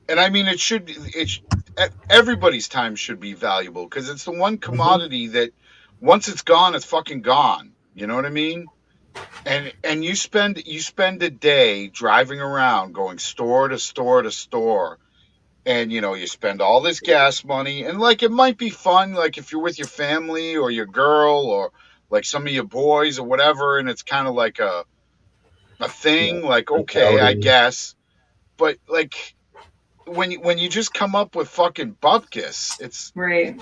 And I mean, everybody's time should be valuable because it's the one commodity that once it's gone, it's fucking gone. You know what I mean? And you spend a day driving around, going store to store to store, and you spend all this gas money, and like it might be fun, like if you're with your family or your girl or like some of your boys or whatever, and it's kind of like a thing, like okay, I guess, but like. When you just come up with fucking bupkis, it's right.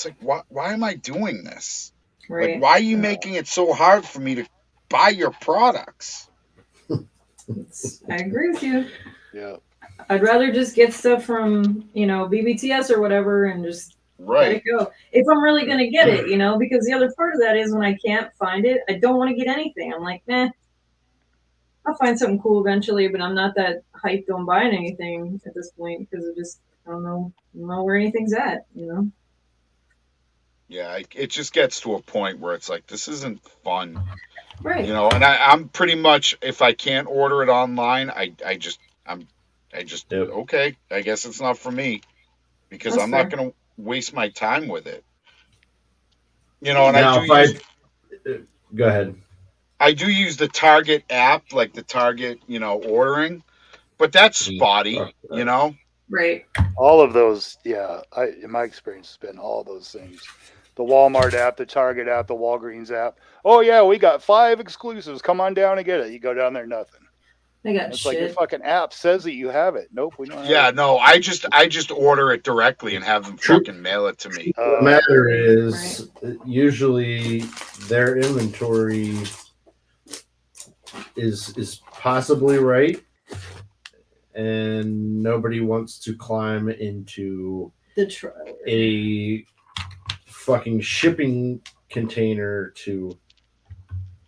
like why am I doing this? Right. Like why are you making it so hard for me to buy your products? I agree with you. Yeah. I'd rather just get stuff from, BBTS or whatever and just let it go. If I'm really going to get it, because the other part of that is when I can't find it, I don't want to get anything. I'm like, I'll find something cool eventually, but I'm not that hyped on buying anything at this point because I don't know where anything's at, Yeah, it just gets to a point where it's like this isn't fun. Right. And I'm pretty much, if I can't order it online, I just Yep. okay, I guess it's not for me because That's I'm fair. not going to waste my time with it. And Now, go ahead. I do use the Target app, like the Target, ordering, but that's spotty, Right. All of those, yeah. In my experience, has been all those things. The Walmart app, the Target app, the Walgreens app. Oh yeah, we got 5 exclusives. Come on down and get it. You go down there, nothing. They got It's like your shit. fucking app says that you have it. Nope, we don't have Yeah, it. no, I just order it directly and have them True. fucking mail it to me. The matter is, usually their inventory is possibly right, and nobody wants to climb into The trailer. a fucking shipping container to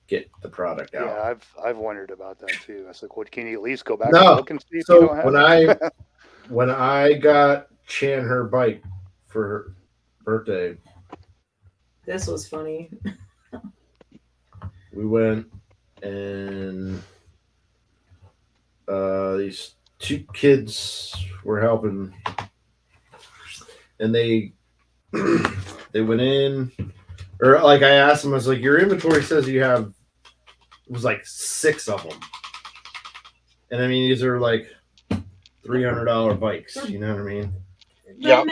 get the product out. Yeah, I've wondered about that too. I was like, what, can you at least go back No. and look and see if you So don't have it? when I got Chan her bike for her birthday, This was funny. we went and these 2 kids were helping, and they went in, or like I asked them, I was like, your inventory says you have, it was like 6 of them, and I mean these are like $300 bikes, you know what I mean? They're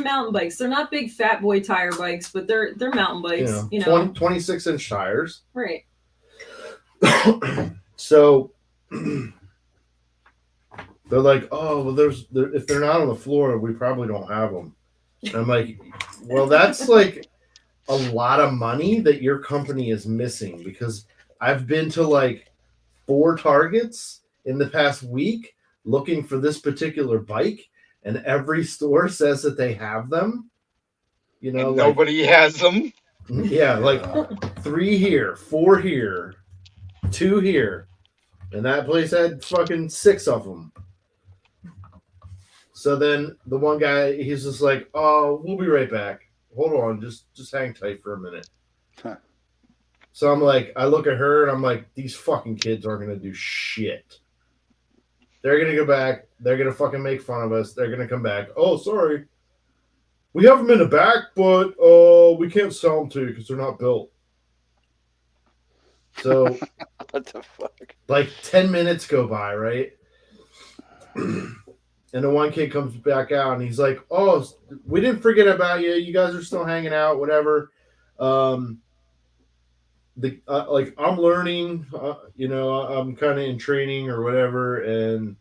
mountain bikes. They're not big fat boy tire bikes, but they're mountain bikes. 26-inch tires. Right. So they're like, oh, well, if they're not on the floor, we probably don't have them. And I'm like, well, that's like a lot of money that your company is missing, because I've been to like 4 Targets in the past week looking for this particular bike, and every store says that they have them. You know, And like, nobody has them. yeah, like 3 here, 4 here, 2 here, and that place had fucking 6 of them. So then the one guy, he's just like, "Oh, we'll be right back. Hold on, just hang tight for a minute." Huh. So I'm like, I look at her and I'm like, these fucking kids aren't gonna do shit. They're gonna go back. They're gonna fucking make fun of us. They're gonna come back. Oh, sorry, we have them in the back, but we can't sell them to you because they're not built. So What the fuck? like 10 minutes go by, right? And the one kid comes back out and he's like, "Oh, we didn't forget about you. You guys are still hanging out, whatever." Like I'm learning, I'm kind of in training or whatever, and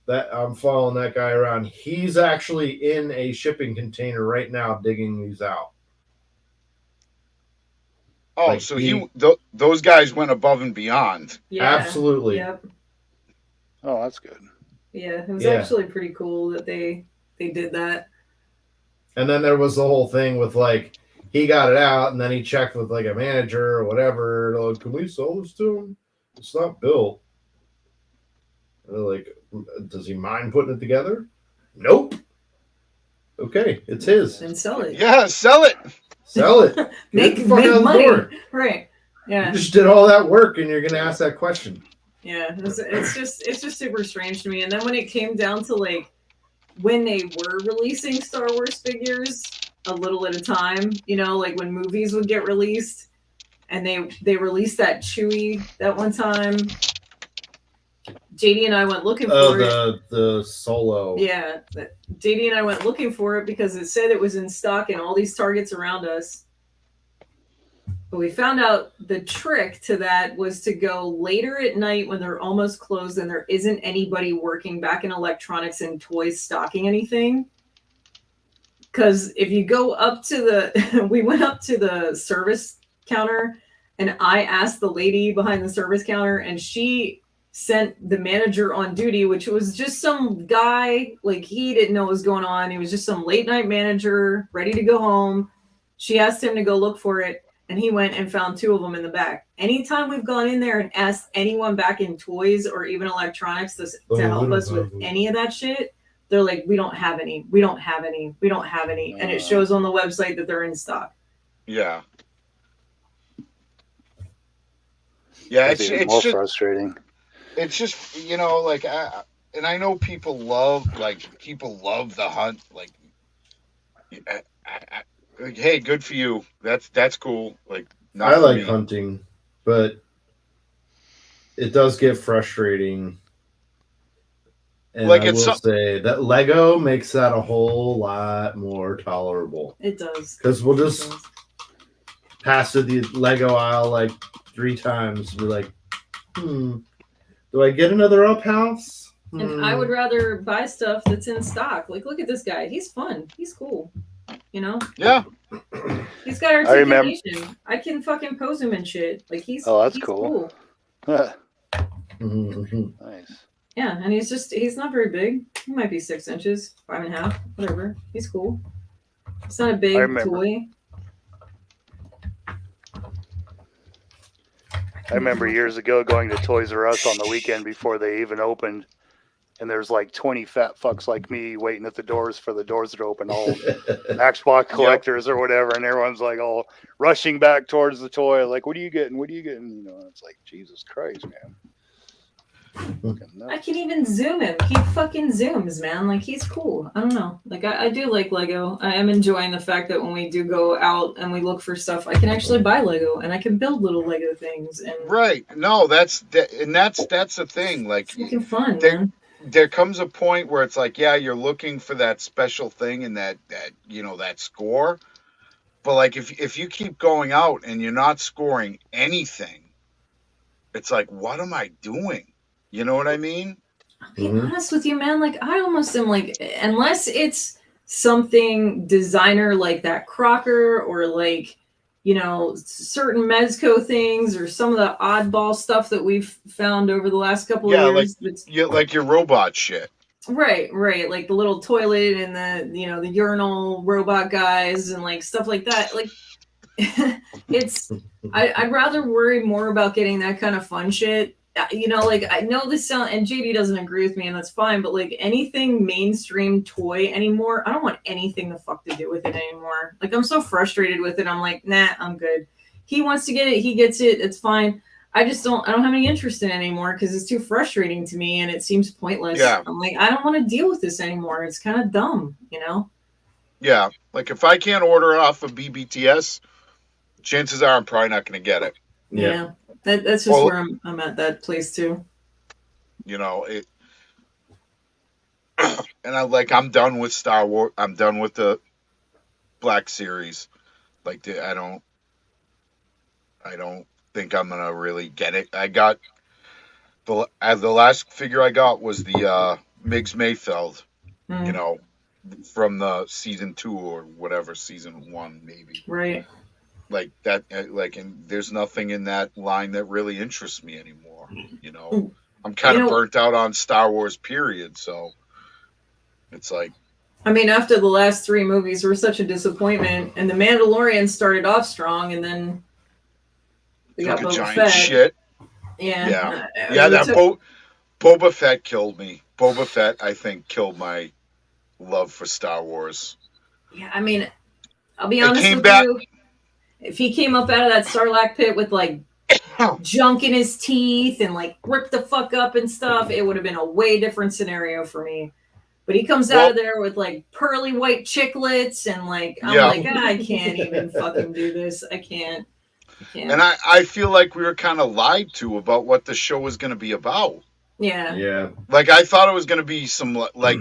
that I'm following that guy around. He's actually in a shipping container right now digging these out. Oh, Like, so those guys went above and beyond. Yeah. Absolutely. Yep. Oh, that's good. Yeah, it was Yeah. actually pretty cool that they did that. And then there was the whole thing with like, he got it out and then he checked with like a manager or whatever. Like, can we sell this to him? It's not built. And they're like, does he mind putting it together? Nope. Okay, it's his. And sell it. Yeah, sell it. Sell it. Make Get the fuck out of the money. door. Right. Yeah. You just did all that work and you're gonna ask that question. Yeah. It's just super strange to me. And then when it came down to like when they were releasing Star Wars figures a little at a time, like when movies would get released, and they released that Chewie that one time. JD and I went looking for it. The Solo. Yeah, JD and I went looking for it because it said it was in stock in all these Targets around us. But we found out the trick to that was to go later at night when they're almost closed and there isn't anybody working back in electronics and toys stocking anything. Because if you go up to we went up to the service counter and I asked the lady behind the service counter and she sent the manager on duty, which was just some guy, like he didn't know what was going on. He was just some late night manager ready to go home. She asked him to go look for it, and he went and found 2 of them in the back. Anytime we've gone in there and asked anyone back in toys or even electronics to help us with any of that shit, they're like, we don't have any. We don't have any. We don't have any. And it shows on the website that they're in stock. Yeah. Yeah, That's even more frustrating. It's just, like, and I know people love the hunt. Like, hey, good for you. That's cool. Like, I like hunting, but it does get frustrating. And like, I will say that Lego makes that a whole lot more tolerable. It does. Because we'll just pass through the Lego aisle like 3 times. We're like, do I get another up house? And I would rather buy stuff that's in stock. Like, look at this guy. He's fun. He's cool. Yeah. He's got articulation. I can fucking pose him and shit. Like, he's cool. Nice. Yeah, and he's not very big. He might be 6 inches, 5.5, whatever. He's cool. It's not a big toy. I remember years ago going to Toys R Us on the weekend before they even opened, and there's like 20 fat fucks like me waiting at the doors for the doors to open, all Xbox collectors or whatever, and everyone's like all rushing back towards the toy, like, what are you getting? What are you getting? It's like, Jesus Christ, man. I can even zoom him. He fucking zooms, man. Like, he's cool. I don't know. Like, I do like Lego. I am enjoying the fact that when we do go out and we look for stuff, I can actually buy Lego and I can build little Lego things. And right. No, that's the thing. Like, it's fucking fun, man. There comes a point where it's like, yeah, you're looking for that special thing and that score. But like, if you keep going out and you're not scoring anything, it's like, what am I doing? You know what I mean? I'll be honest with you, man. Like, I almost am like, unless it's something designer like that Crocker or like, certain Mezco things or some of the oddball stuff that we've found over the last couple of years. Like your robot shit. Right, like the little toilet and the urinal robot guys and like stuff like that. Like I'd rather worry more about getting that kind of fun shit. Like I know this sound, and JD doesn't agree with me, and that's fine. But like anything mainstream toy anymore, I don't want anything the fuck to do with it anymore. Like I'm so frustrated with it. I'm like, nah, I'm good. He wants to get it, he gets it. It's fine. I don't have any interest in it anymore because it's too frustrating to me and it seems pointless. Yeah. I'm like, I don't want to deal with this anymore. It's kind of dumb, Yeah. Like if I can't order off of BBTS, chances are I'm probably not going to get it. Yeah. That's just where I'm at that place too. And I'm done with Star Wars. I'm done with the Black Series. Like I don't think I'm gonna really get it. I got the last figure I got was the Miggs Mayfeld, from the season 2 or whatever, season 1 maybe. Right. Like that, and there's nothing in that line that really interests me anymore. I'm kind of burnt out on Star Wars, period. So it's like, I mean, after the last 3 movies were such a disappointment, and The Mandalorian started off strong, and then they got Boba giant Fett. shit. Yeah. Boba Fett killed me. Boba Fett, I think, killed my love for Star Wars. Yeah, I mean, I'll be honest with you. If he came up out of that Sarlacc pit with like junk in his teeth and like ripped the fuck up and stuff, it would have been a way different scenario for me. But he comes out of there with like pearly white chiclets and like, I'm like, I can't even fucking do this. I can't. And I feel like we were kind of lied to about what the show was going to be about. Yeah. Yeah. Like I thought it was going to be some like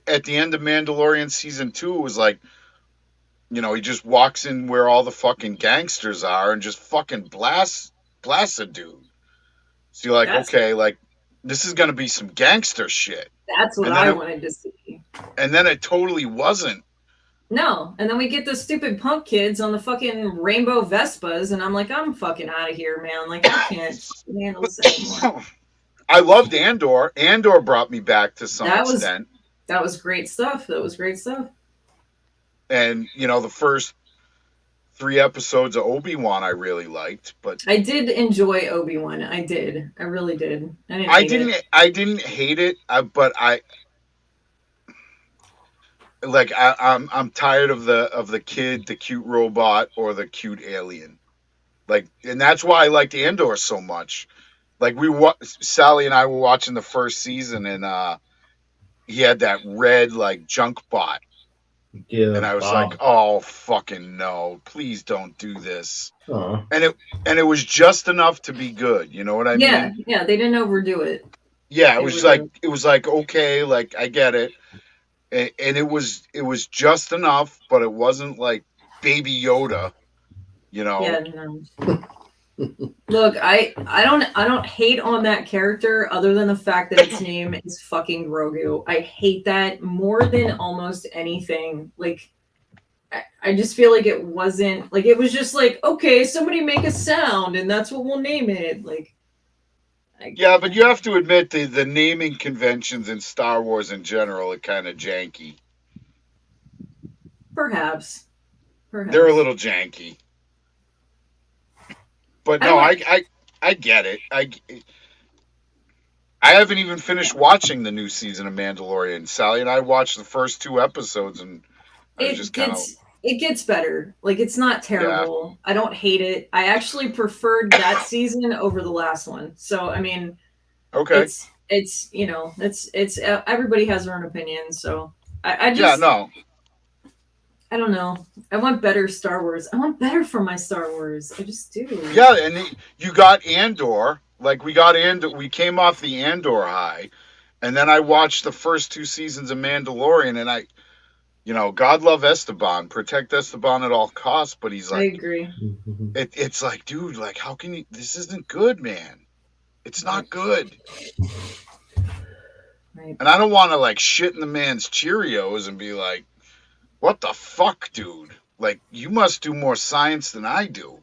at the end of Mandalorian season 2, it was like, he just walks in where all the fucking gangsters are and just fucking blasts a dude. So you're like, okay, like this is going to be some gangster shit. That's what I wanted to see. And then it totally wasn't. No. And then we get the stupid punk kids on the fucking rainbow Vespas, and I'm like, I'm fucking out of here, man. Like I can't handle this anymore. I loved Andor. Andor brought me back to some extent. That was great stuff. And, the first 3 episodes of Obi-Wan I really liked, but I did enjoy Obi-Wan. I did. I really did. I didn't hate it, but I'm tired of the kid, the cute robot, or the cute alien. Like, and that's why I liked Andor so much. Like Sally and I were watching the first season, and he had that red like junk bot. Yeah, and I was like, "Oh fucking no! Please don't do this." Uh-huh. And it was just enough to be good. You know what I mean? Yeah. They didn't overdo it. Yeah, it was like okay, like I get it, and it was just enough, but it wasn't like Baby Yoda. Yeah. No. Look, I don't hate on that character other than the fact that its name is fucking Grogu. I hate that more than almost anything. Like, I just feel like it wasn't like it was just like, okay, somebody make a sound and that's what we'll name it. Like, yeah, but you have to admit the naming conventions in Star Wars in general are kind of janky. Perhaps. They're a little janky. But no, I get it. I haven't even finished watching the new season of Mandalorian. Sally and I watched the first 2 episodes, and it gets better. Like it's not terrible. Yeah. I don't hate it. I actually preferred that season over the last one. So I mean, okay, it's it's everybody has their own opinion. So I just I don't know. I want better Star Wars. I want better from my Star Wars. I just do. Yeah, and you got Andor. Like we got Andor. We came off the Andor high, and then I watched the first 2 seasons of Mandalorian, and God love Esteban, protect Esteban at all costs. But he's like, I agree. It's like, dude, like how can you? This isn't good, man. It's not good. Right. And I don't want to like shit in the man's Cheerios and be like, what the fuck, dude? like, you must do more science than I do.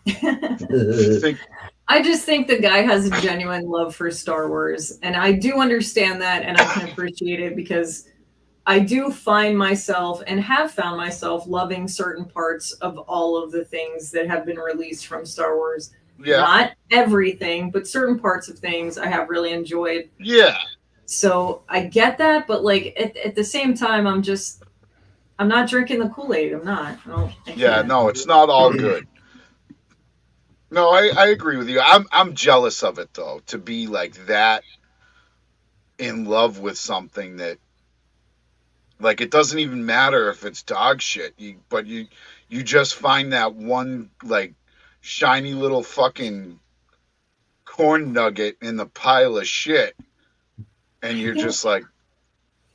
Think, I just think the guy has a genuine love for Star Wars, and I do understand that, and I can appreciate it because I do find myself and have found myself loving certain parts of all of the things that have been released from Star Wars. yeah, Not everything, but certain parts of things I have really enjoyed. yeah, So I get that, but like at the same time, I'm not drinking the Kool-Aid. I'm not. I yeah. can't. No, it's not all good. No, I agree with you. I'm jealous of it though, to be like that in love with something that, like, it doesn't even matter if it's dog shit. But you just find that one like shiny little fucking corn nugget in the pile of shit, and you're just like,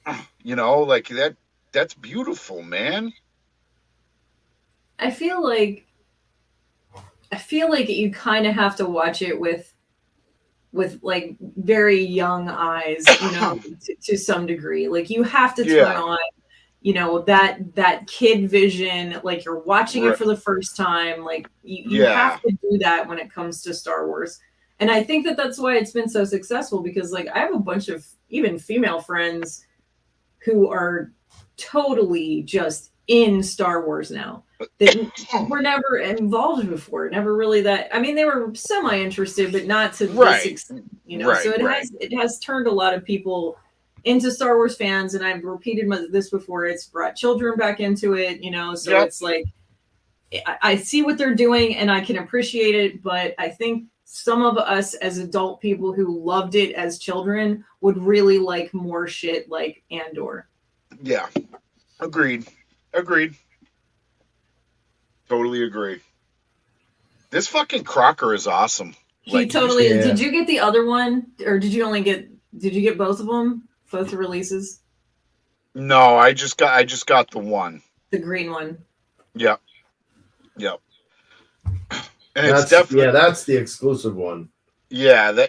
like that's beautiful, man. I feel like you kind of have to watch it with like very young eyes, to some degree. Like you have to turn Yeah. on, that kid vision, like you're watching it Right. for the first time. Like you Yeah. have to do that when it comes to Star Wars. And I think that that's why it's been so successful, because like I have a bunch of even female friends who are totally just in Star Wars now that were never involved before, never really that. I mean, they were semi-interested, but not to Right. this extent, Right, So right. it has turned a lot of people into Star Wars fans, and I've repeated this before. It's brought children back into it, So Yep. it's like I see what they're doing, and I can appreciate it, but I think some of us as adult people who loved it as children would really like more shit like Andor. Yeah. Agreed. Totally agree. This fucking Crocker is awesome. He Like, totally is. yeah. Did you get the other one, or did you get both of them, both the releases? No, I just got the one. The green one. Yep. And it's definitely that's the exclusive one. and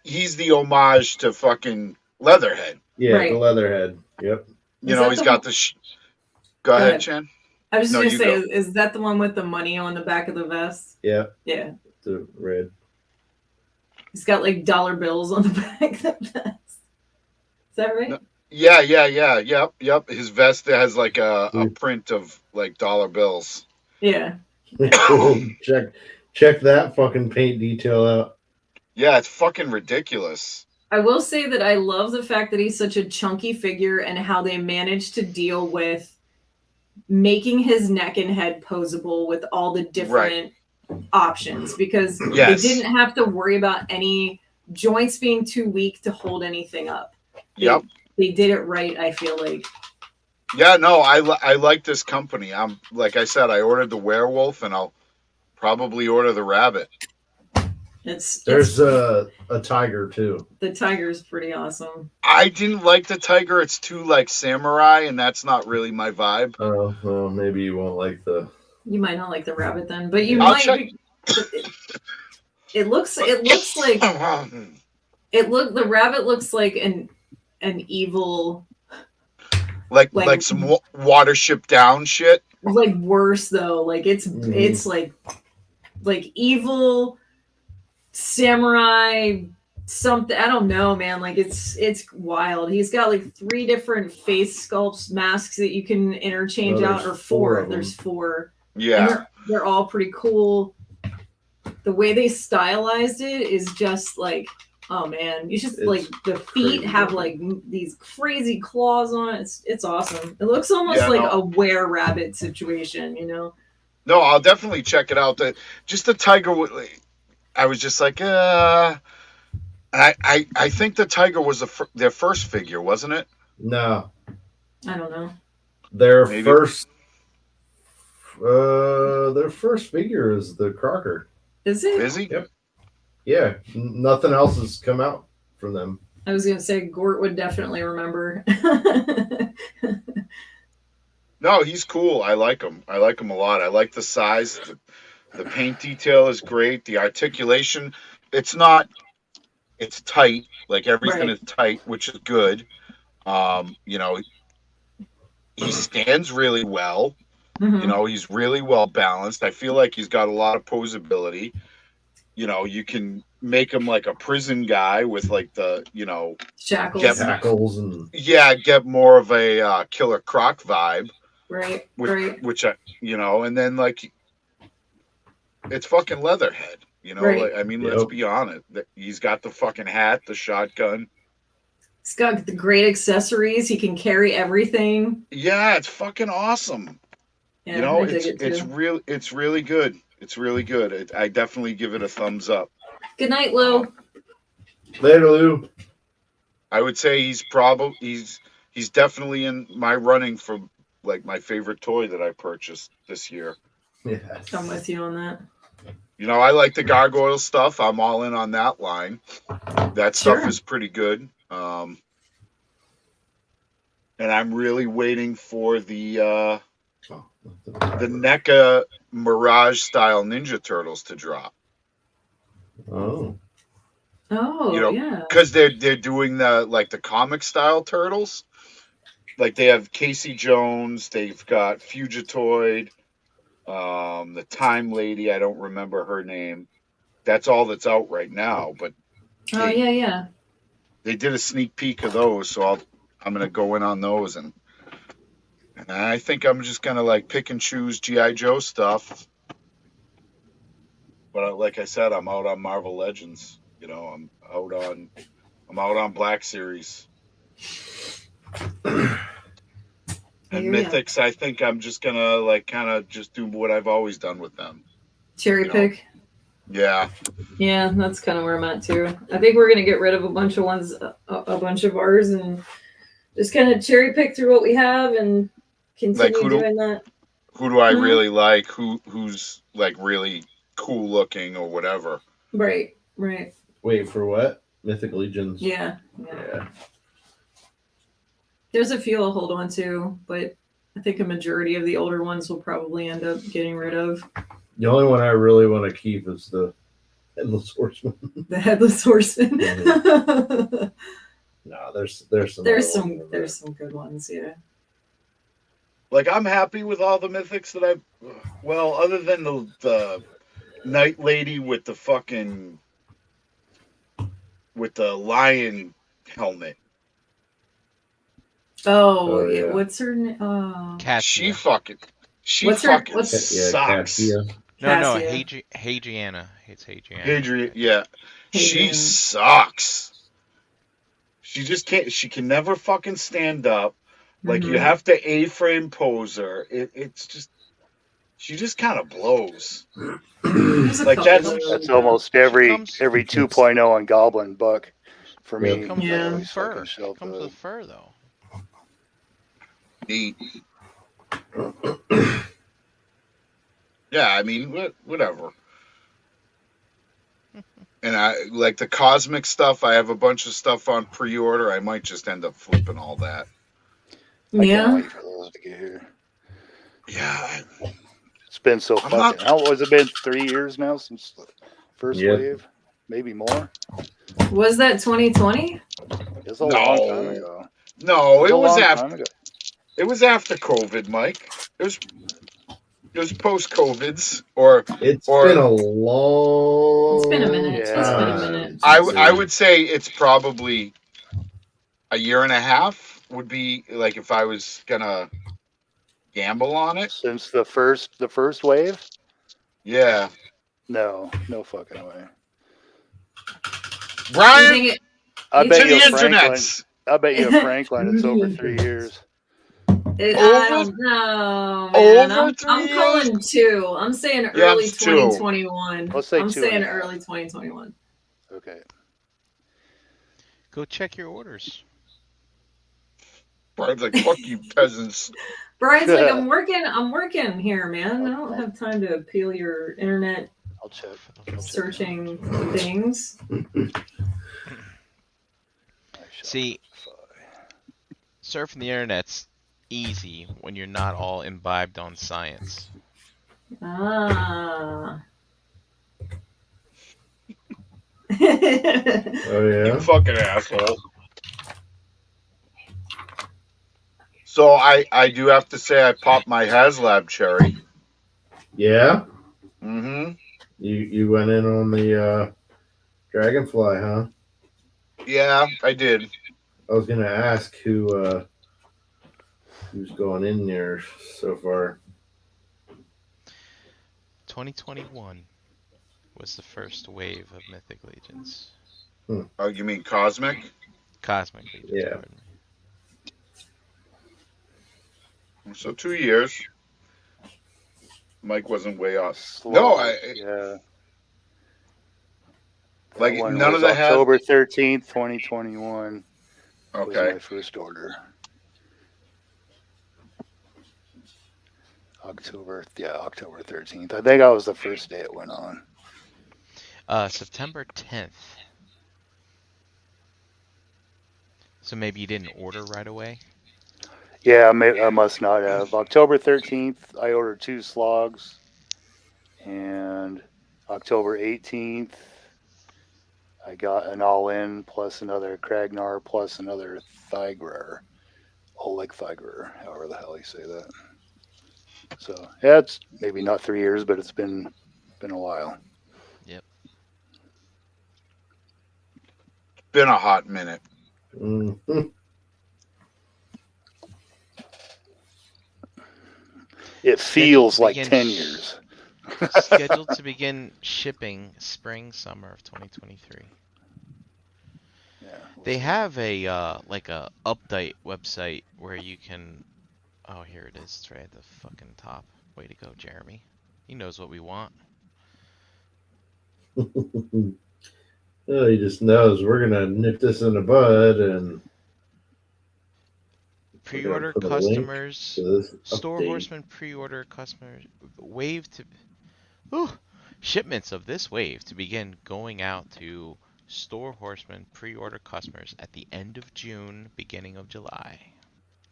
he's the homage to fucking Leatherhead. Yeah, Right. the Leatherhead. Yep. You know, he's got the. Go ahead, ahead. Chen. I was just No, gonna you say, go. is that the one with the money on the back of the vest? Yeah. Yeah. The red. He's got like dollar bills on the back of the vest. Is that right? No. Yeah. Yep. His vest has like a print of like dollar bills. Yeah. check that fucking paint detail out. Yeah, it's fucking ridiculous. I will say that I love the fact that he's such a chunky figure and how they managed to deal with making his neck and head posable with all the different options, because Yes. they didn't have to worry about any joints being too weak to hold anything up. Yep. They did it right, I feel like. Yeah, no, I like this company. I'm, like I said, I ordered the werewolf, and I'll probably order the rabbit. There's a tiger too. The tiger's pretty awesome. I didn't like the tiger. It's too like samurai, and that's not really my vibe. Oh, well, maybe you won't like the. You might not like the rabbit then, but you I'll might. check. It looks like the rabbit looks like an evil, like some Watership Down shit. like worse though. Like it's like evil samurai something. I don't know, man. Like it's wild. He's got like 3 different face sculpts, masks that you can interchange out, or 4. There's 4. Yeah. And they're all pretty cool. The way they stylized it is just like, oh man, you just like the feet have like these crazy claws on it. It's awesome. It looks almost a were-rabbit situation, No, I'll definitely check it out. Just the tiger. I was just like, I think the tiger was their first figure, wasn't it? No, I don't know. their Maybe. first figure is the Crocker. Is it? Is he? Yep. Yeah, nothing else has come out from them. I was gonna say Gort would definitely remember. No, he's cool. I like him. I like him a lot. I like the size. The paint detail is great. The articulation, it's tight. Like everything is tight, which is good. He stands really well. Mhm. You know, he's really well balanced. I feel like he's got a lot of posability. You know, you can make him like a prison guy with like the, you know, Shackles. Tackles and get more of a Killer Croc vibe, Right. which, Right. which I, you know, and then like it's fucking Leatherhead. You know, Right. like, I mean, let's Yep. be honest. He's got the fucking hat, the shotgun. He's got the great accessories. He can carry everything. Yeah, it's fucking awesome. Yeah, You know, I dig it it's too. really good. It's really good. I definitely give it a thumbs up. Good night, Lou. later, Lou. I would say he's definitely in my running for like my favorite toy that I purchased this year. Yes. I'm with you on that. You know, I like the gargoyle stuff. I'm all in on that line. That stuff Sure. is pretty good. And I'm really waiting for the NECA Mirage style Ninja Turtles to drop. Oh. Oh, You know, yeah. because they're doing the comic style turtles. Like they have Casey Jones, they've got Fugitoid, the Time Lady. I don't remember her name. That's all that's out right now. But Oh, yeah. they did a sneak peek of those, so I'm gonna go in on those, and I think I'm just gonna like pick and choose GI Joe stuff. But like I said, I'm out on Marvel Legends. You know, I'm out on Black Series. And Hear ya. Mythics, I think I'm just gonna like kind of just do what I've always done with them. Cherry You know. pick. Yeah, Yeah, that's kind of where I'm at too. I think we're gonna get rid of a bunch of ones, a bunch of ours, and just kind of cherry pick through what we have and continue who do- doing that. who do I Hmm? really like? Who's like really cool looking or whatever. Right. Right. Wait for what? Mythic Legions. Yeah. Yeah. There's a few I'll hold on to, but I think a majority of the older ones will probably end up getting rid of. The only one I really want to keep is the Headless Horseman. The Headless Horseman. No, there's some. there's other ones there's some good ones, yeah. Like I'm happy with all the mythics that I've. Well, other than the Night Lady with the fucking lion helmet. Oh, Oh, yeah. yeah. What's her name? Oh. She Cassia. fucking What's sucks. Cassia. No, Cassia. Hadriana. It's Hadriana. Hadrian, yeah. She Hadrian. sucks. She just can't. She can never fucking stand up. Like you Mhm. have to A-frame pose her. It's just. She just kind of blows. There's a Like, couple that's- that That's really almost She every comes- 2.0 on Goblin Buck for Yep. me. Comes Yeah. Always with fur. fucking shelf Comes the- with fur though. Neat. Yeah, I mean, whatever. And I like the cosmic stuff. I have a bunch of stuff on pre-order. I might just end up flipping all that. I can't Yeah. wait for those to get here. Yeah, It's been so I'm fucking. not- How was it been? 3 years now since the first Yeah. wave, maybe more. Was that 2020? It's a long time No. ago. no, It's it a was long after. time ago. It was after COVID, Mike. It was post COVID's, or It's Or- been a long. It's been a minute. It's been a time. minute. I would say it's probably a year and a half would be like if I was gonna gamble on it. Since the first wave. Yeah, No fucking way. You Brian, think it, I You bet to you the a Franklin. internets. I bet you a Franklin. It's over 3 years. I don't know, man. Over I'm 3 years? calling 2. I'm saying Yeah, early it's 2. 2021. Let's say I'm 2 and saying a half. early 2021. Okay. Go check your orders. Brian's like, fuck you peasants. Brian's like, I'm working here, man. I don't have time to peel your internet I'll check. searching things. See, surfing the internet's easy when you're not all imbibed on science. Ah. Oh yeah. You fucking asshole. So I do have to say I popped my HasLab cherry. Yeah, Mm-hmm. you went in on the dragonfly, huh? Yeah, I did. I was gonna ask who's going in there so far. 2021 was the first wave of Mythic Legions. Oh, you mean Cosmic? Cosmic Legions, Yeah. pardon me. So 2 years. Mike wasn't way off. Slow. No, Yeah. That like one none was of the has. October 13th, 2021 was Okay. my first order. October 13th. I think I was the first day it went on. September 10th. So maybe you didn't order right away? Yeah, I must not have. October 13th, I ordered 2 slogs. And October 18th, I got an all-in plus another Kragnar plus another Thygrar. Oleg Thygrar, however the hell you say that. So, yeah, it's maybe not 3 years, but it's been a while. Yep. Been a hot minute. Mm-hmm. It feels like 10 years. Scheduled to begin shipping spring summer of 2023. Yeah, They have a like a update website where you can. Oh, here it is. It's right at the fucking top. Way to go, Jeremy. He knows what we want. Oh, he just knows we're gonna nip this in the bud and Pre-order put a link customers. to this Store update. Horseman pre-order customers. Wave to. Whew, shipments of this wave to begin going out to Store Horseman pre-order customers at the end of June, beginning of July.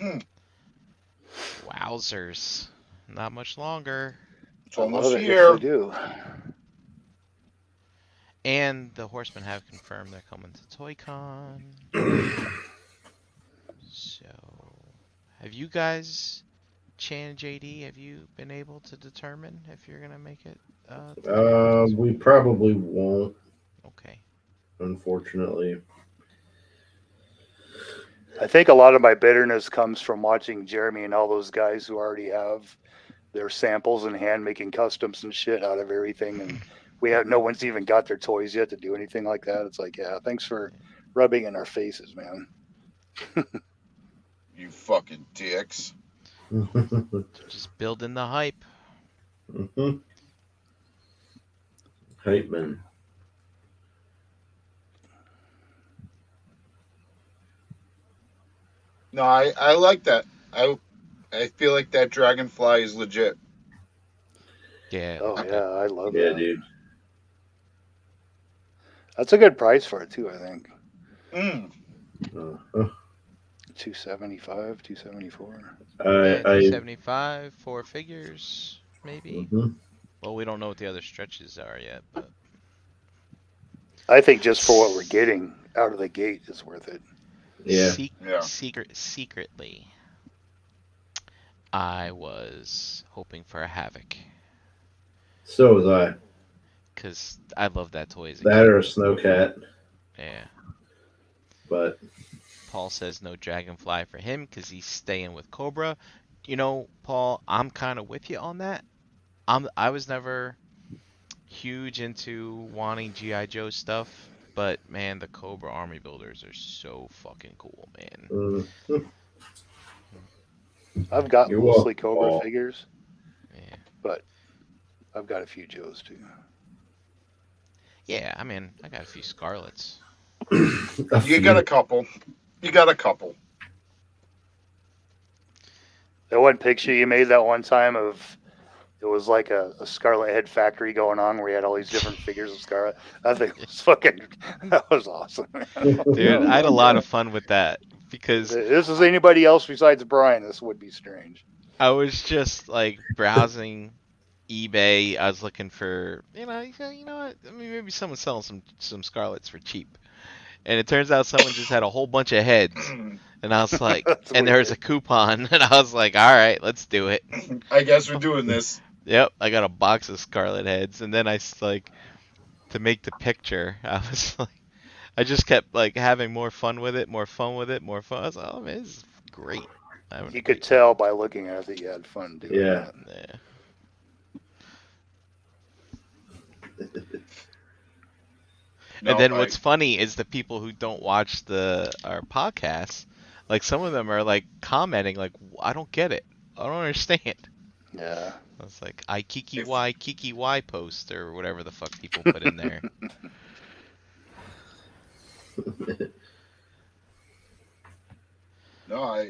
Hmm. Wowzers. Not much longer. It's I almost love it here. if they do. And the Horsemen have confirmed they're coming to ToyCon. So, have you guys, Chan and JD, have you been able to determine if you're gonna make it? We probably won't, Okay. unfortunately. I think a lot of my bitterness comes from watching Jeremy and all those guys who already have their samples in hand, making customs and shit out of everything, and no one's even got their toys yet to do anything like that. It's like, yeah, thanks for rubbing in our faces, man. You fucking dicks. Just building the hype. Mm-hmm. Hype man. No, I like that. I feel like that dragonfly is legit. Yeah. Oh yeah, I love Yeah, that. dude. That's a good price for it too, I think. Mm. Uh-huh. 275, 274. Yeah, I 275, 4 figures, maybe. mhm. Well, we don't know what the other stretches are yet, but I think just for what we're getting out of the gate is worth it. Yeah. Yeah. Secretly, I was hoping for a Havoc So was I. because I love that toy as a That kid. or a snowcat, Yeah. but Paul says no Dragonfly for him because he's staying with Cobra. You know, Paul, I'm kind of with you on that. I was never huge into wanting G.I. Joe stuff, but man, the Cobra army builders are so fucking cool, man. I've got You're mostly welcome, Cobra Paul. figures, Yeah. but I've got a few Joes too. Yeah, I mean, I got a few Scarlets. You got a couple. You got a couple. That one picture you made that one time of it was like a Scarlet Head factory going on where you had all these different figures of Scarlet. I think it was fucking that was awesome. Dude, I had a lot of fun with that because If this is anybody else besides Brian, this would be strange. I was just like browsing eBay. I was looking for, you know what? I mean, maybe someone's selling some Scarlets for cheap. and it turns out someone just had a whole bunch of heads, and I was like, That's and there was a weird. coupon, and I was like, all right, let's do it. I guess we're doing this. Yep, I got a box of Scarlet heads, and then like to make the picture, I was like, I just kept like having more fun with it, more fun with it, more fun. I was like, oh man, this is great. You could tell by looking at it that you had fun doing Yeah. that. Yeah. No, And then I- what's funny is the people who don't watch our podcasts, like some of them are like commenting like, I don't get it. I don't understand. Yeah. I was like, Kiki Y post or whatever the fuck people put in there. No,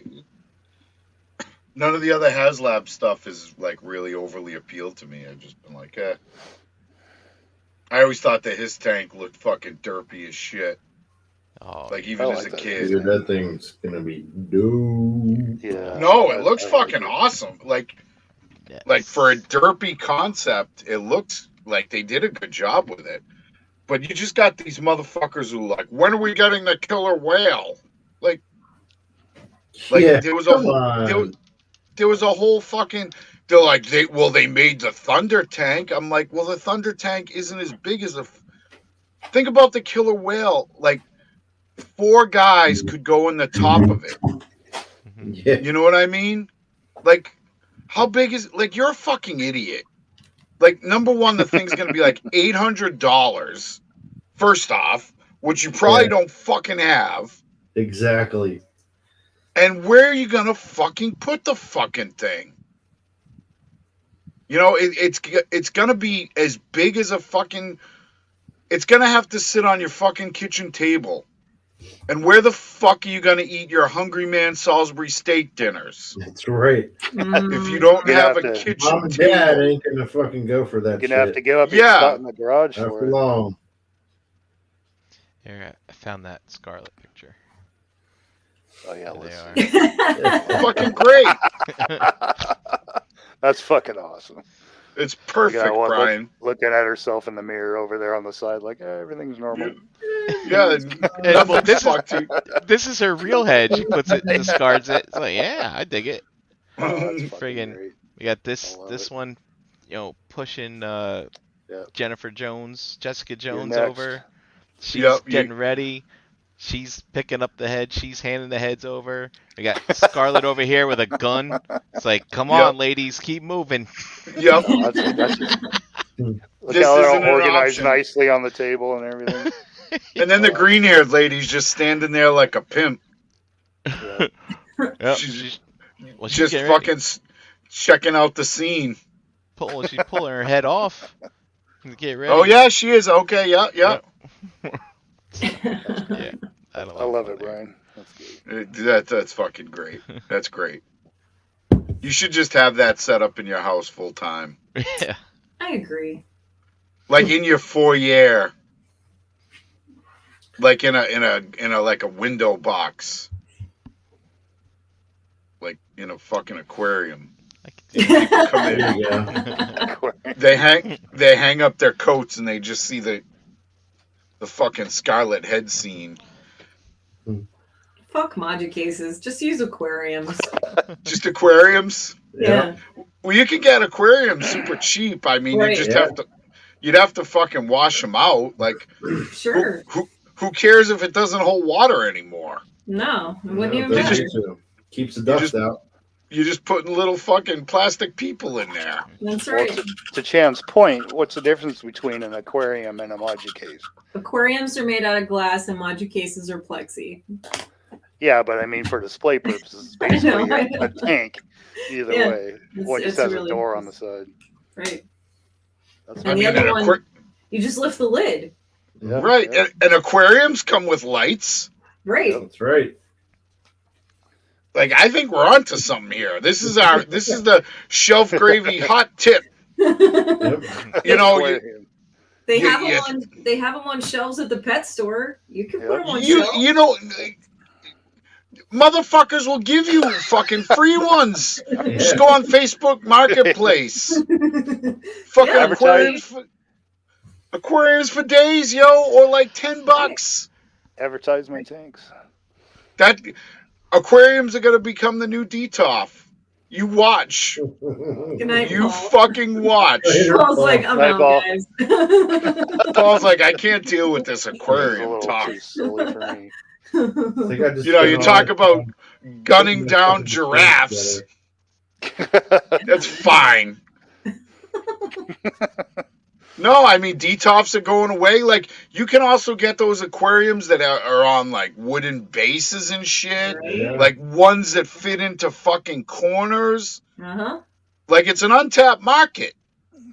none of the other HasLab stuff is like really overly appealed to me. I've just been like, eh. I always thought that his tank looked fucking derpy as shit. Oh, Like even I as like a that. kid. Dude, that thing's gonna be dope. Yeah. No, it looks I fucking like it. awesome. Like yes. for a derpy concept, it looks like they did a good job with it. But you just got these motherfuckers who like, when are we getting the killer whale? Like Yeah, there was a come whole on. there was a whole fucking. They're like, they made the Thunder Tank. I'm like, well, the Thunder Tank isn't as big as a. Think about the killer whale. Like 4 guys could go in the top of it. Mhm. Yeah. You know what I mean? Like, how big is like you're a fucking idiot. Like, number one, the thing's gonna be like $800. First off, which you probably Yeah. don't fucking have. Exactly. And where are you gonna fucking put the fucking thing? You know, it's gonna be as big as a fucking. It's gonna have to sit on your fucking kitchen table. And where the fuck are you gonna eat your Hungry Man Salisbury steak dinners That's right. if you don't You'd have have a to- kitchen Mom and Dad table? ain't gonna fucking go for that You're shit. gonna have to give up your Yeah. spot in the garage Not for for it. long. Here, I found that Scarlet picture. Oh yeah, There let's they see. Fucking great. That's fucking awesome. It's perfect, Yeah, well, Brian. Looking at herself in the mirror over there on the side, like everything's normal. Yeah, And, well, nothing's this is fucked you. this is her real head. She puts it, discards it. It's like, yeah, I dig it. Oh, that's fucking Friggin' great. We got this I love this it. one, pushing Yep. Jessica You're Jones next. over. She's Yep, getting ready. She's picking up the head. She's handing the heads over. We got Scarlet over here with a gun. It's like, come Yep. on, ladies, keep moving. Yep. Oh, that's Look This how they're isn't all an organized option. nicely on the table and everything. And then the green-haired lady's just standing there like a pimp. Yeah. Yep, She's she's just getting ready. fucking checking out the scene. She's pulling her head off. to Get ready. Oh yeah, she is. Okay, yeah. Yeah, I love it, Brian. That's good. That's fucking great. That's great. You should just have that set up in your house full time, Yeah. I agree. like in your foyer, like in a like a window box, like in a fucking aquarium. I could do that. Come in. There you go. They hang up their coats and they just see the fucking Scarlet head scene. Fuck Maja cases. Just use aquariums. Just aquariums. Yeah. Well, you can get aquariums super cheap. I mean, Right. you just Yeah. you'd have to fucking wash them out. Like, Sure. who cares if it doesn't hold water anymore? No, it wouldn't No, even doesn't matter. need to. Keeps the dust just- out. You're just putting little fucking plastic people in there. That's Well, right. to Chan's point, what's the difference between an aquarium and a Maji case? Aquariums are made out of glass and Maja cases are plexi. Yeah, but I mean for display purposes, it's I basically know. a tank. Either Yeah, way, one just it's has really- a door on the side. Right. That's And the fine. other an one, you just lift the lid. Yeah, Right. yeah. And aquariums come with lights. Right. That's right. Like, I think we're onto something here. This is the Shelf Gravy hot tip. Yep. You know, Aquarium. They Yeah, have them yeah. on. They have them on shelves at the pet store. You can put Yep. them on you shelves. you know, motherfuckers will give you fucking free ones. Just go on Facebook Marketplace. Fucking Yeah. aquariums for days, yo, or like $10. Advertise my tanks. That aquariums are gonna become the new DTOF. You watch. Good night, You Paul. fucking watch. Paul's like, I'm Night, out, Paul. guys. Paul's like, I can't deal with this This is a aquarium little talk. too silly for me. Think I just You know, spent you all talk that about time gunning putting down the fucking giraffes. together. That's fine. No, I mean DTOFs are going away. Like you can also get those aquariums that are on like wooden bases and shit. Right? Like ones that fit into fucking corners. Uh-huh. Like it's an untapped market.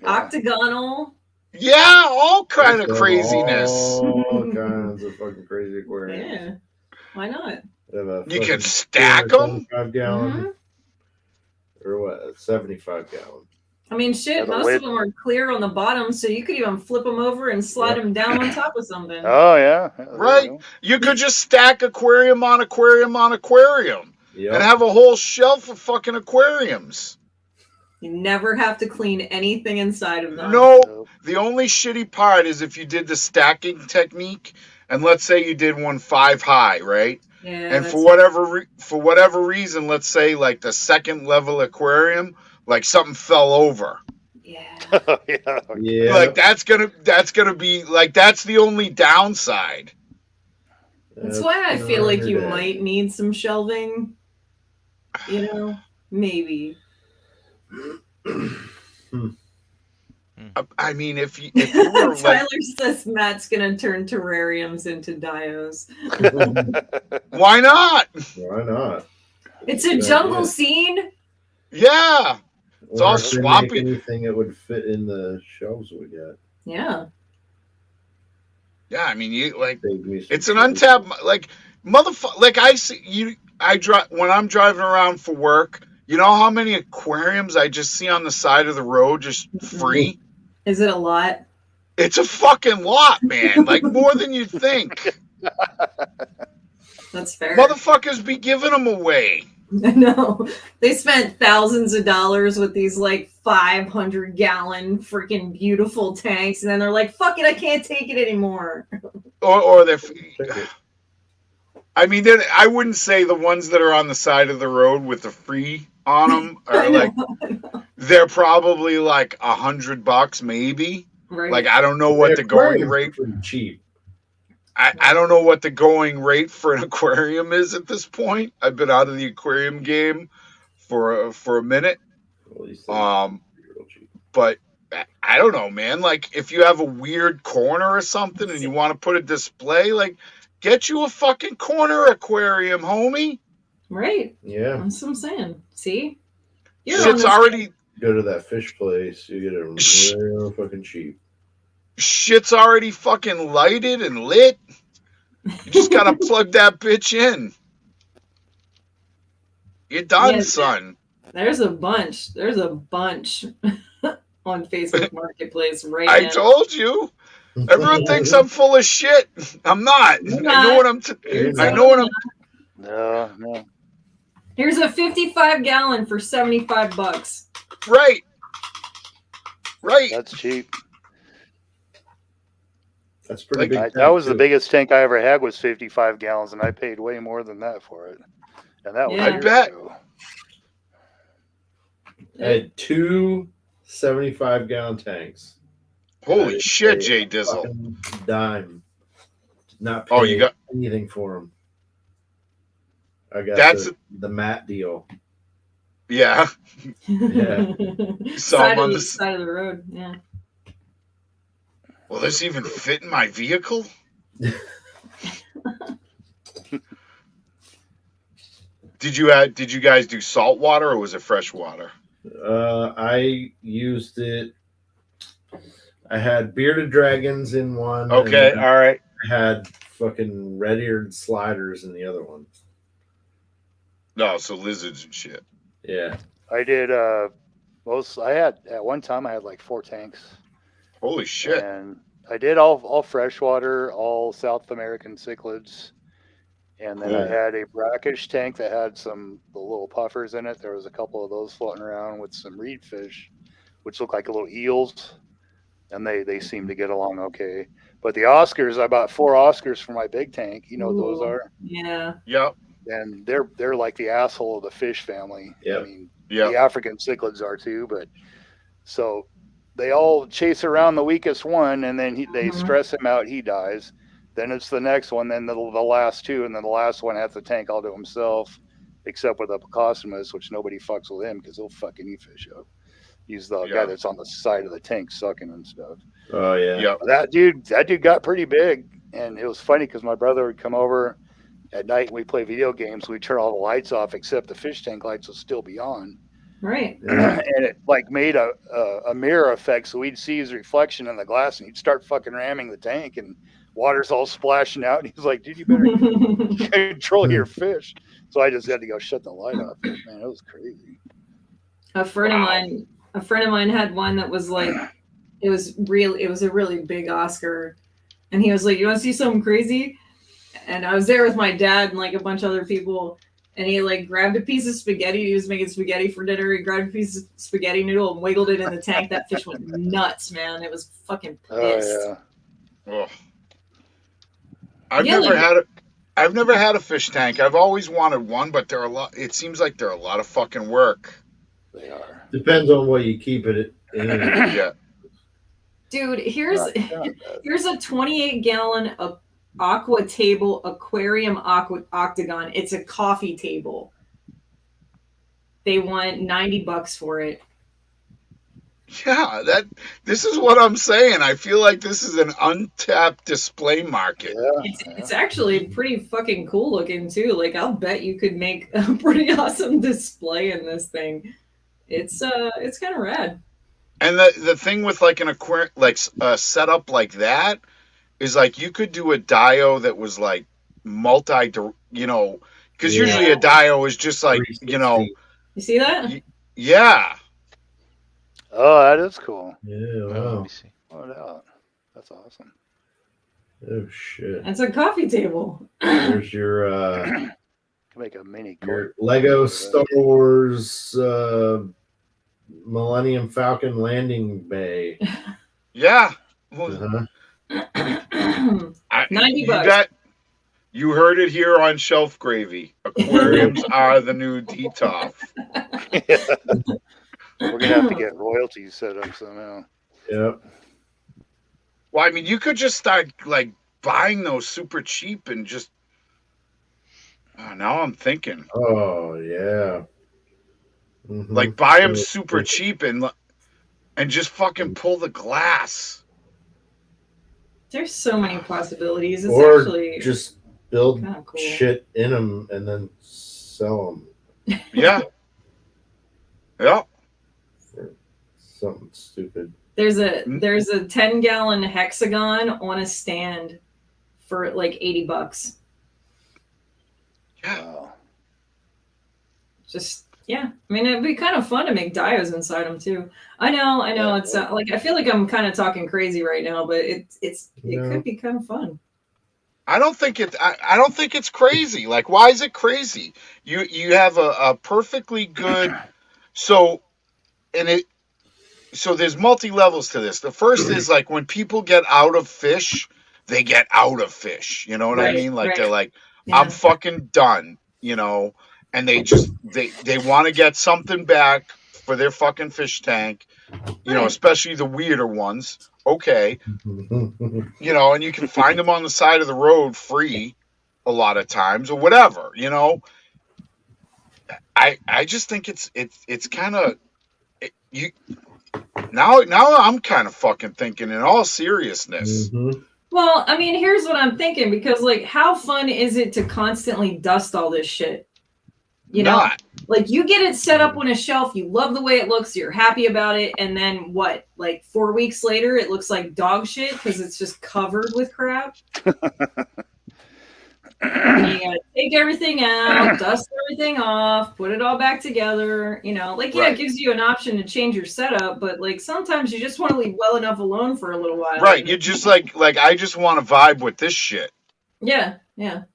Yeah. Octagonal. Yeah, all kind of They have craziness. All kinds of fucking crazy aquariums. Yeah. Why not? They have a You fucking can stack 'em? 275-gallon Mhm. or what? A 75-gallon. I mean, shit, Yeah, the most lid- of them are clear on the bottom, so you could even flip them over and slide them down on top of something. Oh yeah. Yeah, there Right. you go. You could just stack aquarium on aquarium on aquarium Yep. and have a whole shelf of fucking aquariums. You never have to clean anything inside of them. No, Nope. the only shitty part is if you did the stacking technique, and let's say you did one 5 high, right? Yeah. And that's- for whatever reason, let's say like the second level aquarium, like something fell over. Yeah. Yeah. Yeah. Like that's gonna be like that's the only downside. That's why I feel like you Day. might need some shelving. You know? Maybe. I mean, if you were Tyler like, says Matt's gonna turn terrariums into dios. why not? Why not? It's a Good jungle idea. scene. Yeah, It's all Or if they make swampy. Anything that would fit in the shelves we got. Yeah. yeah. I mean, you like Save me some it's an space. untapped like motherfucker. Like I see you. I drive when I'm driving around for work. You know how many aquariums I just see on the side of the road just free? Is it a lot? It's a fucking lot, man. Like more than you'd think. That's fair. Motherfuckers be giving them away. No, they spent thousands of dollars with these like 500-gallon freaking beautiful tanks, and then they're like, "Fuck it, I can't take it anymore." Or they're. I mean, I wouldn't say the ones that are on the side of the road with the free on them I are know, like they're probably like $100 maybe. right? Like I don't know what the going aquariums are rate. pretty cheap. I don't know what the going rate for an aquarium is at this point. I've been out of the aquarium game for a minute. Well, these things are real cheap. But I don't know, man. Like if you have a weird corner or something and you want to put a display, like get you a fucking corner aquarium, homie. Right. Yeah. That's what I'm saying. See, You're on Shit's this- already Go to that fish place, you get it real fucking cheap. shit's already fucking lighted and lit. You just gotta plug that bitch in. You're done, Yeah, son. There's a bunch. There's a bunch on Facebook Marketplace right I now. told you. Everyone thinks I'm full of shit. I'm not. You're I know not. what I know what I'm. No. Here's a 55-gallon for $75. Right. Right. That's cheap. That's pretty big. That tank, was the too. biggest tank I ever had was 55 gallons, and I paid way more than that for it. And that was Yeah. I years bet. ago. I had two 75-gallon tanks. Holy I shit, paid Jay a Dizzle. fucking Dime. Not pay Oh, you got- anything for them. I got That's- the matte deal. Yeah. Yeah. So side, I'm of on the, the- side of the road. Yeah. Will this even fit in my vehicle? Did you guys do salt water or was it fresh water? I used it. I had bearded dragons in one. Okay, and all right. I had fucking red-eared sliders in the other one. No, so lizards and shit. Yeah. I did I had at one time I had like 4 tanks. Holy shit. And I did all freshwater, all South American cichlids. And then I Cool. had a brackish tank that had the little puffers in it. There was a couple of those floating around with some reed fish, which look like little eels. And they seem to get along okay. But the Oscars, I bought 4 Oscars for my big tank. You know what those Ooh. are? Yeah. Yep. And they're like the asshole of the fish family. Yep. I mean, Yep. the African cichlids are too, but so they all chase around the weakest one, and then they Mhm. stress him out. He dies. Then it's the next one, then the last 2, and then the last one has the tank all to himself, except with a Picostomus, which nobody fucks with him because he'll fucking eat fish up. He's the guy that's on the side of the tank sucking and stuff. Oh yeah. Yep. That dude got pretty big, and it was funny because my brother would come over at night and we play video games. We turn all the lights off except the fish tank lights will still be on. Right. Yeah. And it like made a mirror effect, so we'd see his reflection in the glass, and he'd start fucking ramming the tank, and water's all splashing out. And he's like, "Dude, you better control your fish." So I just had to go shut the light off. But, man, it was crazy. A friend of mine had one that was like, it was a really big Oscar, and he was like, "You want to see something crazy?" And I was there with my dad and like a bunch of other people, and he like grabbed a piece of spaghetti. He was making spaghetti for dinner. He grabbed a piece of spaghetti noodle and wiggled it in the tank. That fish went nuts, man. It was fucking pissed. Oh yeah. Ugh. I've never had a fish tank. I've always wanted one, but they're a lot. It seems like they're a lot of fucking work. They are. Depends on what you keep it in. Yeah. Dude, here's Not bad. here's a 28-gallon aqua table aquarium octagon. It's a coffee table. They want $90 for it. Yeah, this is what I'm saying. I feel like this is an untapped display market. Yeah. It's actually pretty fucking cool looking too. Like I'll bet you could make a pretty awesome display in this thing. It's kind of rad. And the thing with like an aquarium, like a setup like that, is like you could do a dio that was like because usually a dio is just like, You see that? yeah. Oh, that is cool. Yeah. Let Wow. me see. Oh, yeah. That's awesome. Oh shit. It's a coffee table. There's your Can make a mini your court. Lego Star Wars Millennium Falcon landing bay. Yeah. Uh-huh. $90. You heard it here on Shelf Gravy. Aquariums are the new detox. We're gonna have to get royalties set up somehow. Yep. Well, I mean, you could just start like buying those super cheap and just. Oh, now I'm thinking. Oh yeah. Mm-hmm. Like buy them super cheap and just fucking pull the glass. There's so many possibilities. It's Or actually just build kinda cool. shit in them and then sell them. Yeah. Yeah. For something stupid. There's a 10-gallon hexagon on a stand for like $80. Yeah. Wow. Just yeah. I mean, it'd be kind of fun to make dios inside them too. I know. Yeah. It's like I feel like I'm kind of talking crazy right now, but it Yeah. could be kind of fun. I don't think it's crazy. Like, why is it crazy? You have a perfectly good so there's multi levels to this. The first is like when people get out of fish, they get out of fish. You know what I Right, mean? Like right. they're like, Yeah. I'm fucking done, and they just they want to get something back for their fucking fish tank, Right. especially the weirder ones. Okay. And you can find them on the side of the road free a lot of times or whatever, I just think it's kind of now I'm kind of fucking thinking in all seriousness. Mm-hmm. Well, I mean, here's what I'm thinking, because like, how fun is it to constantly dust all this shit? Not. Like you get it set up on a shelf, you love the way it looks, you're happy about it, and then what? Like 4 weeks later, it looks like dog shit because it's just covered with crap. And you gotta take everything out, dust everything off, put it all back together. It gives you an option to change your setup, but like sometimes you just want to leave well enough alone for a little while. Right. You're just like I just want to vibe with this shit. Yeah. And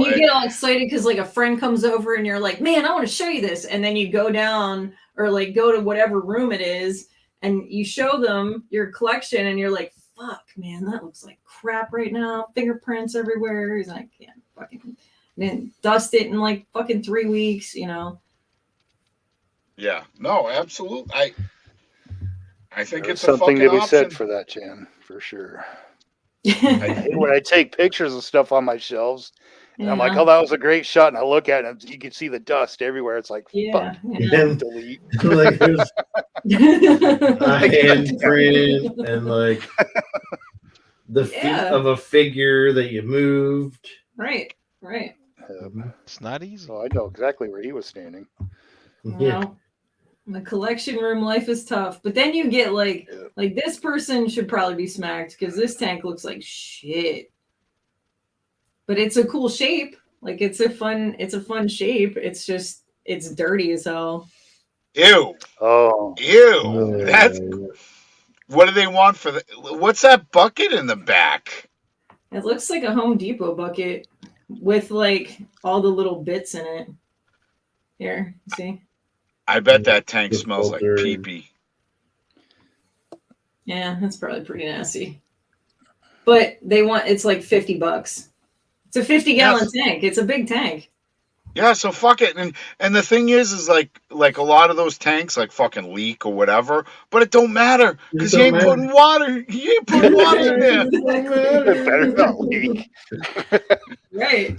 you get all excited because like a friend comes over and you're like, man, I want to show you this. And then you go down or like go to whatever room it is and you show them your collection and you're like, fuck, man, that looks like crap right now. Fingerprints everywhere. He's like, yeah, fucking. And then dust it in like fucking 3 weeks, you know. Yeah. No, absolutely. I think There's it's a something fucking to be option. said for that, Jan, for sure. When I take pictures of stuff on my shelves, and I'm like, Yeah. oh, that was a great shot, and I look at it, and you can see the dust everywhere. It's like, Yeah. fuck, Yeah. And delete. like there's a handprint and like the feet Yeah. of a figure that you moved. Right. Right. It's not easy. So I know exactly where he was standing. Yeah. Well, the collection room life is tough, but then you get like this person should probably be smacked because this tank looks like shit. But it's a cool shape. Like it's a fun shape. It's just it's dirty as hell. Ew. Oh, Ew. That's what do they want for the? What's that bucket in the back? It looks like a Home Depot bucket with like all the little bits in it. Here, see? I bet that tank The smells like filter. pee-pee. Yeah, that's probably pretty nasty. But they want it's like $50. It's a 50-gallon tank. It's a big tank. Yeah, so fuck it. And the thing is like a lot of those tanks like fucking leak or whatever, but it don't matter because you ain't putting water. You ain't putting water in there. it better not leak. Right.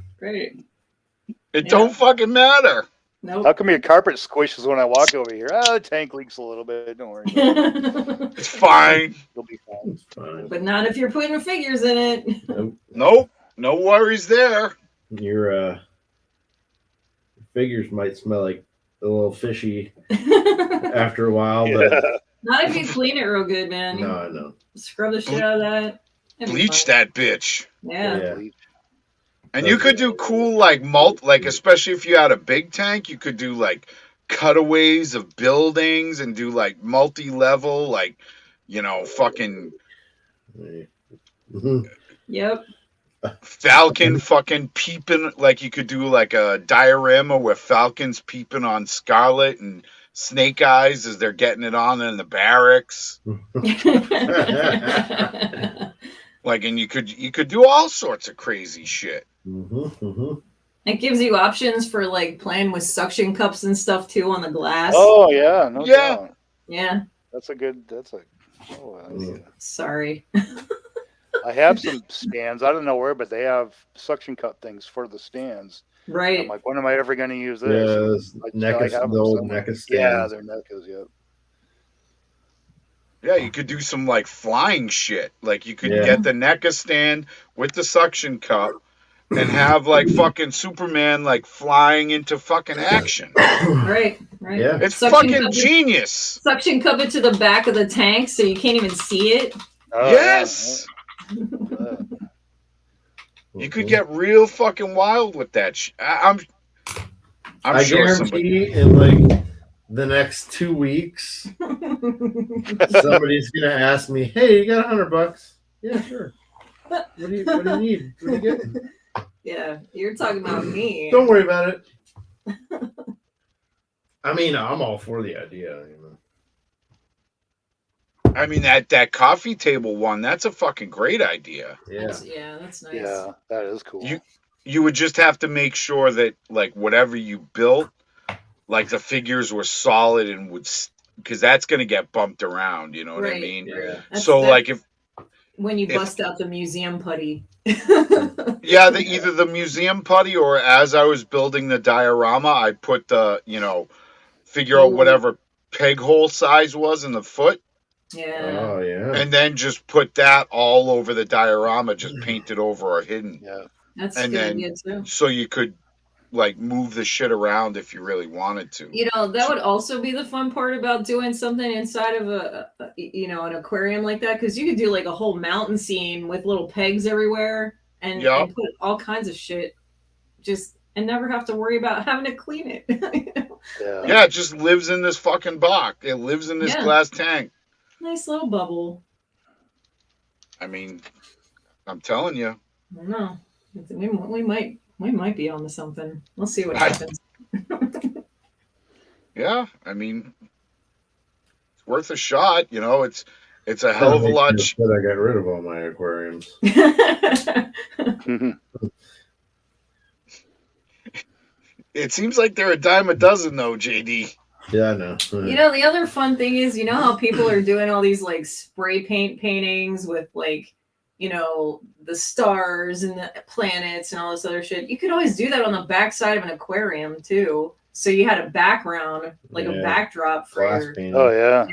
It don't fucking matter. Nope. How come your carpet squishes when I walk over here? Oh, the tank leaks a little bit. Don't worry. It's fine. You'll be fine. It's fine. But not if you're putting figures in it. Nope. No worries there. Your figures might smell like a little fishy after a while, but Not if you clean it real good, man. no, I know. Scrub the shit out of that. It'd be Bleach fine. that bitch. Yeah. And you could do cool like especially if you had a big tank, you could do like cutaways of buildings and do like multi-level, like, you know, fucking Yep. Falcon fucking peeping, like you could do like a diorama where Falcon's peeping on Scarlet and Snake Eyes as they're getting it on in the barracks. Like, and you could do all sorts of crazy shit. It gives you options for like playing with suction cups and stuff too on the glass. Oh yeah, no doubt. Yeah. That's a idea. Sorry. I have some stands. I don't know where, but they have suction cup things for the stands. Right. I'm like, when am I ever going to use this? Yeah, the old NECA stands. Yeah, they're NECAs, yep. Yeah, you could do some like flying shit. Like you could get the NECA stand with the suction cup and have like fucking Superman like flying into fucking action. Right. Yeah. It's Suction fucking cup genius. Suction cup it to the back of the tank so you can't even see it. Oh, Yes. Yeah. You could get real fucking wild with that. I'm I sure guarantee somebody. in like the next 2 weeks, somebody's gonna ask me, "Hey, you got $100?" Yeah, sure. What do you need? What are you getting? Yeah, you're talking about me. Don't worry about it. I mean, I'm all for the idea. You know. I mean that coffee table one. That's a fucking great idea. Yeah. That's nice. Yeah, that is cool. You would just have to make sure that like whatever you built, like the figures were solid and would, because that's gonna get bumped around. You know what I mean? Yeah. So like if when you bust out the museum putty. yeah, either the museum putty or as I was building the diorama, I put the figure out whatever peg hole size was in the foot. Yeah. Oh yeah. And then just put that all over the diorama, just painted over or hidden. Yeah. That's and a good then idea too. so you could like move the shit around if you really wanted to. You know, that would also be the fun part about doing something inside of an aquarium like that, because you could do like a whole mountain scene with little pegs everywhere and put all kinds of shit and never have to worry about having to clean it. Yeah, it just lives in this fucking box. It lives in this glass tank. Nice little bubble. I mean, I'm telling you. I don't know. We might be on to something. We'll see what happens. Yeah, I mean, it's worth a shot. You know, It's a hell of a lot. That I got rid of all my aquariums. It seems like they're a dime a dozen, though, JD. Yeah, I know. You know, the other fun thing is, you know how people are doing all these like spray paint paintings with like, you know, the stars and the planets and all this other shit. You could always do that on the backside of an aquarium too. So you had a background, like a backdrop for glass your. painting. Oh yeah.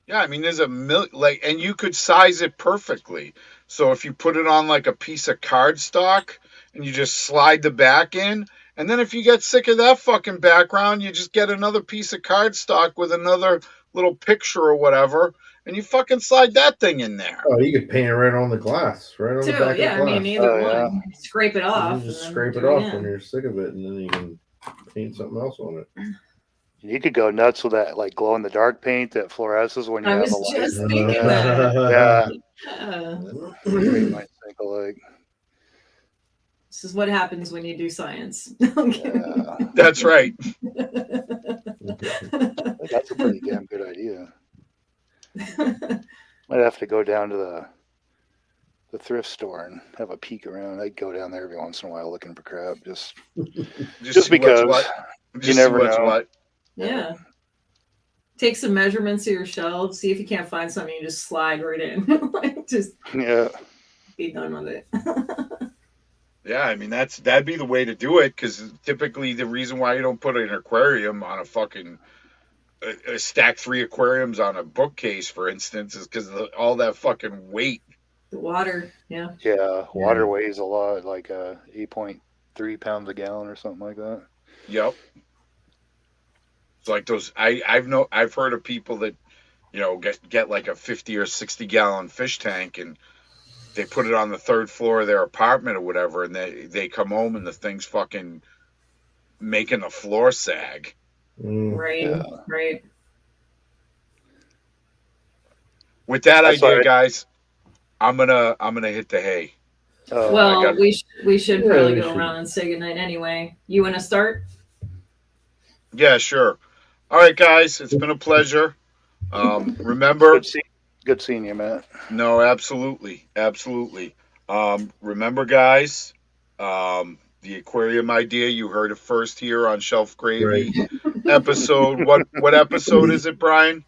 Yeah, I mean, there's a like, and you could size it perfectly. So if you put it on like a piece of cardstock and you just slide the back in, and then if you get sick of that fucking background, you just get another piece of cardstock with another little picture or whatever, and you fucking slide that thing in there. Oh, you could paint it right on the glass, right on the back of the glass. I mean, either one. Scrape it off. You just scrape it off when you're sick of it, and then you can paint something else on it. You could go nuts with that, like glow in the dark paint that fluoresces when you have a light. I was just thinking that. Might think like. This is what happens when you do science. That's right. That's a pretty damn good idea. Might have to go down to the thrift store and have a peek around. I'd go down there every once in a while looking for crap, just because you never know. Yeah. Take some measurements of your shelves. See if you can't find something. You just slide right in. Like, just be done with it. Yeah, I mean that'd be the way to do it, because typically the reason why you don't put an aquarium on a fucking stack 3 aquariums on a bookcase, for instance, is because all that fucking weight. The water, water weighs a lot, like 8.3 pounds a gallon or something like that. Yep. It's like those. I've heard of people that, you know, get like a 50 or 60 gallon fish tank, and they put it on the 3rd floor of their apartment or whatever, and they come home and the thing's fucking making the floor sag. Right. With that idea, guys, I'm gonna hit the hay. Well, we should probably go around and say goodnight anyway. You want to start? Yeah, sure. All right, guys, it's been a pleasure. Remember, good seeing you, Matt. No, absolutely. Remember, guys, the aquarium idea, you heard it first here on Shelf Gravy episode. What episode is it, Brian?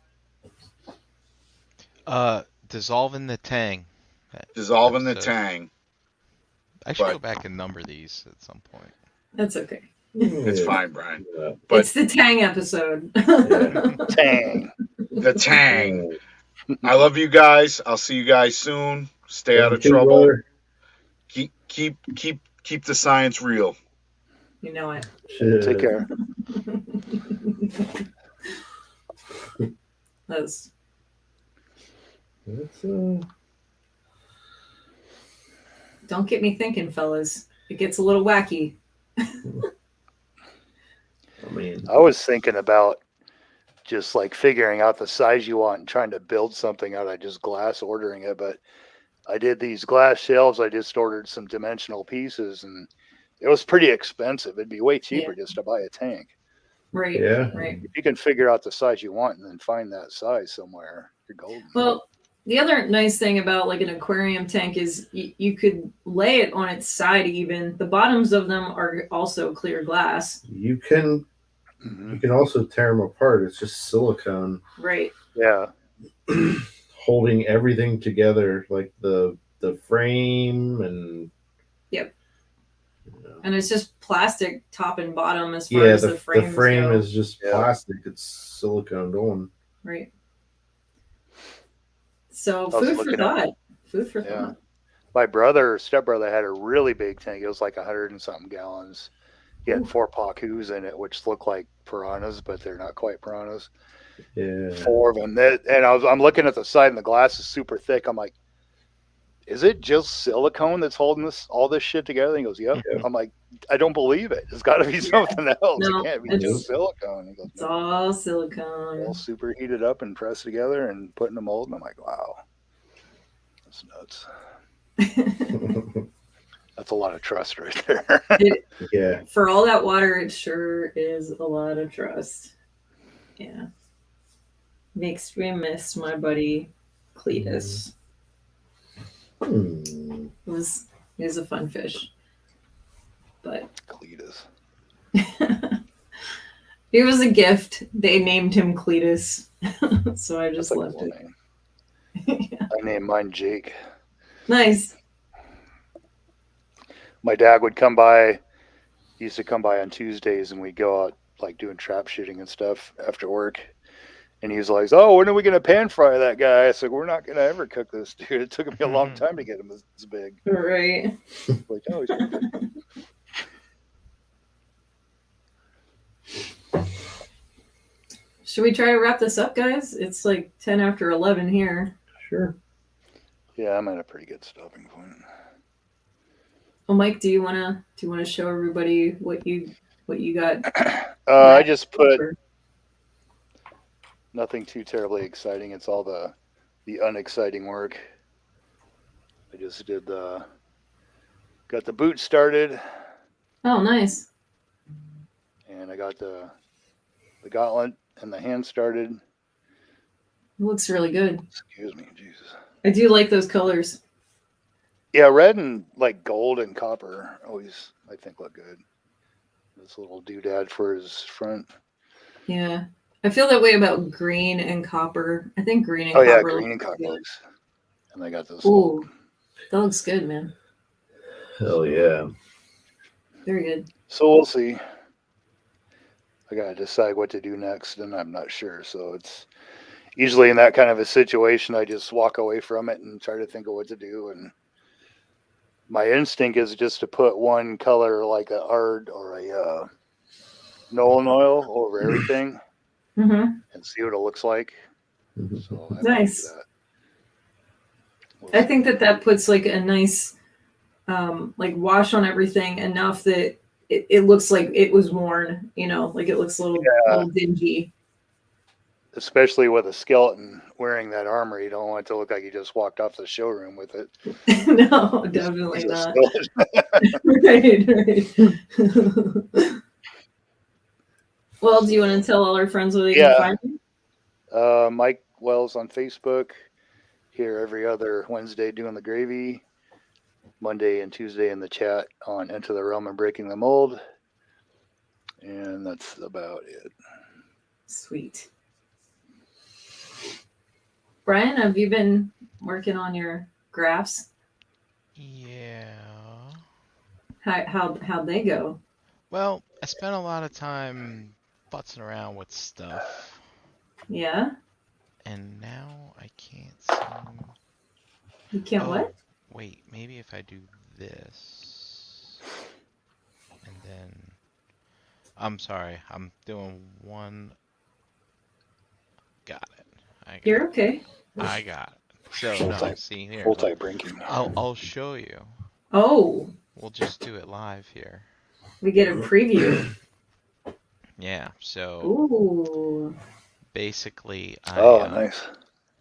Dissolving the Tang. Dissolving the Tang. I should go back and number these at some point. That's okay. It's fine, Brian. But it's the Tang episode. Tang. The Tang. I love you guys. I'll see you guys soon. Stay out of trouble. Keep the science real. You know it. Take care. That's Don't get me thinking, fellas. It gets a little wacky. I was thinking about just like figuring out the size you want and trying to build something out of just glass ordering it. But I did these glass shelves. I just ordered some dimensional pieces, and it was pretty expensive. It'd be way cheaper just to buy a tank. Right. Yeah. Right. If you can figure out the size you want and then find that size somewhere, you're golden. Well, the other nice thing about like an aquarium tank is you could lay it on its side even. The bottoms of them are also clear glass. You can also tear them apart. It's just silicone. Right. Yeah. Holding everything together, like the frame and. Yep. And it's just plastic top and bottom as far as the frame. The frame is just plastic. It's silicone on. Right. So food for thought. Food for thought. My stepbrother had a really big tank. It was like 100 and something gallons. He had 4 pacus in it, which look like piranhas, but they're not quite piranhas. Yeah. 4 of them. And I'm looking at the side, and the glass is super thick. I'm like, is it just silicone that's holding all this shit together? And he goes, yep. I'm like, I don't believe it. It's got to be something else. No, it can't be just silicone. He goes, it's all silicone. All super heated up and pressed together and put in a mold. And I'm like, wow, that's nuts. That's a lot of trust right there. For all that water, it sure is a lot of trust. Yeah. Makes me miss my buddy Cletus. Hmm. He was a fun fish. But Cletus. he was a gift. They named him Cletus. So I That's just a left cool it. name. I named mine Jake. Nice. My dad would come by. He used to come by on Tuesdays, and we'd go out like doing trap shooting and stuff after work. And he was like, "Oh, when are we gonna pan fry that guy?" I said, "We're not gonna ever cook this dude. It took me a long time to get him this big." Right. Like, oh, he's pretty good. Should we try to wrap this up, guys? It's like 10 after 11 here. Sure. Yeah, I'm at a pretty good stopping point. Oh, Mike, do you wanna show everybody what you got? I just put nothing too terribly exciting. It's all the unexciting work. I just did got the boot started, Oh, nice. and I got the gauntlet and the hand started. It looks really good. Excuse me, Jesus. I do like those colors. Yeah, red and like gold and copper always I think look good. This little doodad for his front. Yeah. I feel that way about green and copper. I think green and Oh yeah, copper. green and looks copper. good. And I got this. Ooh, that looks good, man. Hell yeah. Very good. So we'll see. I gotta decide what to do next, and I'm not sure. So it's usually in that kind of a situation, I just walk away from it and try to think of what to do. And my instinct is just to put one color, like a ard or a Nolan oil, over everything Mm-hmm. and see what it looks like. So I might do Nice. that. I think that puts like a nice like wash on everything enough that it looks like it was worn, like it looks a little dingy. Especially with a skeleton wearing that armor, you don't want it to look like you just walked off the showroom with it. No, definitely He's a not. skeleton. Right. Well, do you want to tell all our friends where they can find you? Mike Wells on Facebook. Here every other Wednesday doing the gravy. Monday and Tuesday in the chat on Enter the Realm and Breaking the Mold. And that's about it. Sweet. Brian, have you been working on your graphs? Yeah. How'd they go? Well, I spent a lot of time futzing around with stuff, Yeah? and now I can't seem. You can't what? Wait, maybe if I do this, and then. I'm sorry, I'm doing one. Got it. You're okay. I got it. So no, see here. Multi-brinking. I'll show you. Oh. We'll just do it live here. We get a preview. Yeah. So. Ooh. Basically, nice.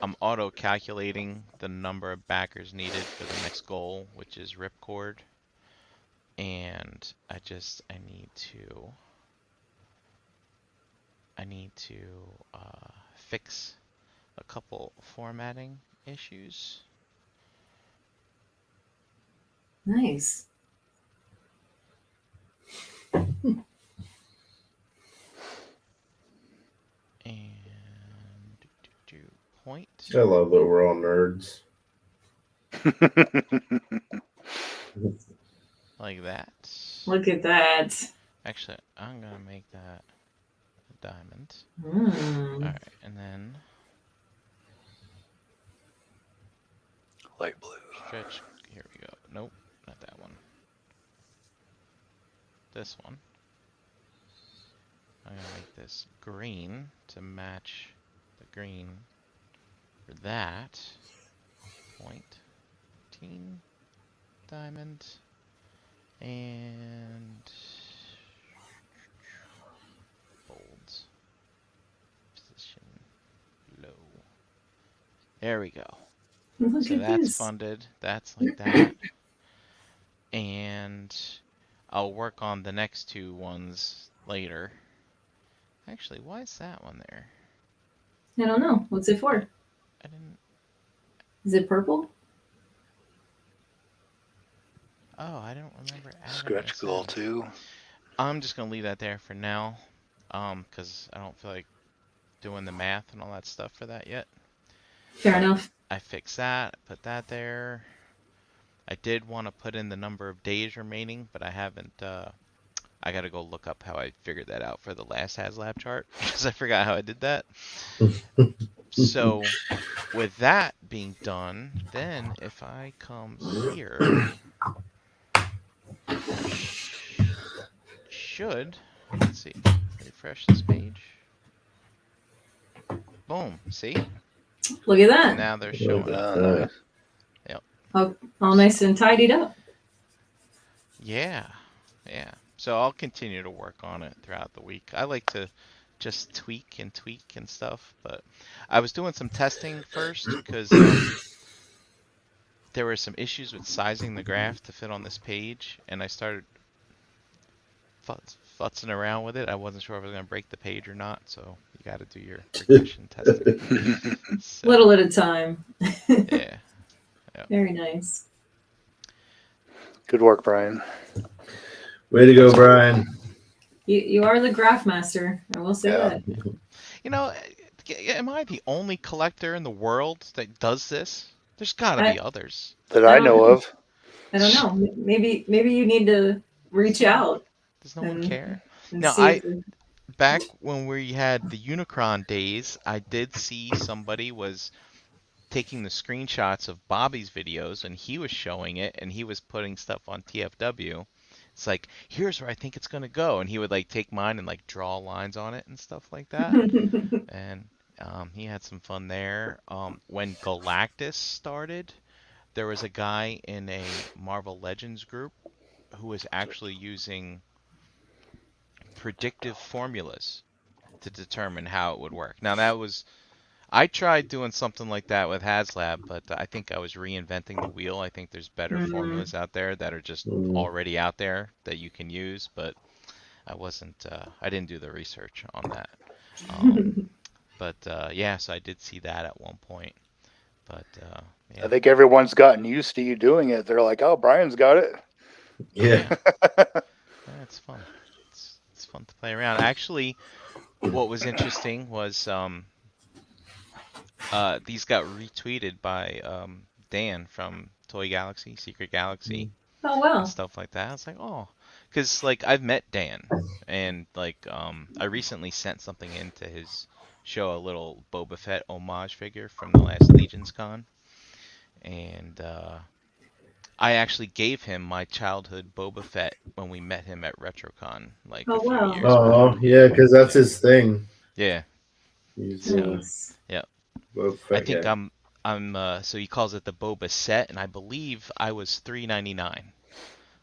I'm auto-calculating the number of backers needed for the next goal, which is ripcord, and I need to fix a couple formatting issues. Nice. And point. I love that we're all nerds. Like that. Look at that. Actually, I'm gonna make that a diamond. Mm. Alright, and then Light blue. stretch. Here we go. Nope, not that one. This one. I'm gonna make this green to match the green for that. Point. Teen. Diamond. And bolds. Position low. There we go. Look So at that's this. funded. That's like that. And I'll work on the next two ones later. Actually, why is that one there? I don't know. What's it for? I didn't. Is it purple? Oh, I don't remember adding Stretch this goal in. too. I'm just gonna leave that there for now, because I don't feel like doing the math and all that stuff for that yet. Fair But enough. I fixed that, put that there. I did want to put in the number of days remaining, but I haven't. I gotta go look up how I figured that out for the last HasLab chart because I forgot how I did that. So, with that being done, then if I come here, I should. Let's see. Refresh this page. Boom. See? Look at that. Now they're showing up. Nice. All nice and tidied up. Yeah. Yeah. So I'll continue to work on it throughout the week. I like to just tweak and stuff, but I was doing some testing first because there were some issues with sizing the graph to fit on this page, and I started futzing around with it. I wasn't sure if I was going to break the page or not, so you got to do your regression testing. So, Little at a time. yeah. Very nice. Good work, Brian. Way to go, Brian. You are the graph master. I will say Yeah. that. You know, am I the only collector in the world that does this? There's got to be others. That I know of. I don't know. Maybe you need to reach out. Does no one care? And No, see back when we had the Unicron days, I did see somebody was taking the screenshots of Bobby's videos and he was showing it and he was putting stuff on TFW. It's like, here's where I think it's gonna go, and he would like take mine and like draw lines on it and stuff like that. And he had some fun there. When Galactus started, there was a guy in a Marvel Legends group who was actually using predictive formulas to determine how it would work. Now I tried doing something like that with HasLab, but I think I was reinventing the wheel. I think there's better formulas out there that are just already out there that you can use, but I didn't do the research on that. Yeah, so I did see that at one point. But yeah. I think everyone's gotten used to you doing it. They're like, "Oh, Brian's got it." Yeah. It's fun. It's fun to play around. Actually, what was interesting was these got retweeted by Dan from Toy Galaxy, Secret Galaxy, Oh wow. and stuff like that. I was like, oh, because like I've met Dan, and like I recently sent something into his show, a little Boba Fett homage figure from the last Legions Con, and I actually gave him my childhood Boba Fett when we met him at RetroCon, like a few years back. Oh, yeah, because that's his thing. Yeah. He's, Nice. Yeah. Boba Fett I think guy. I'm so he calls it the Boba Set, and I believe I was $3.99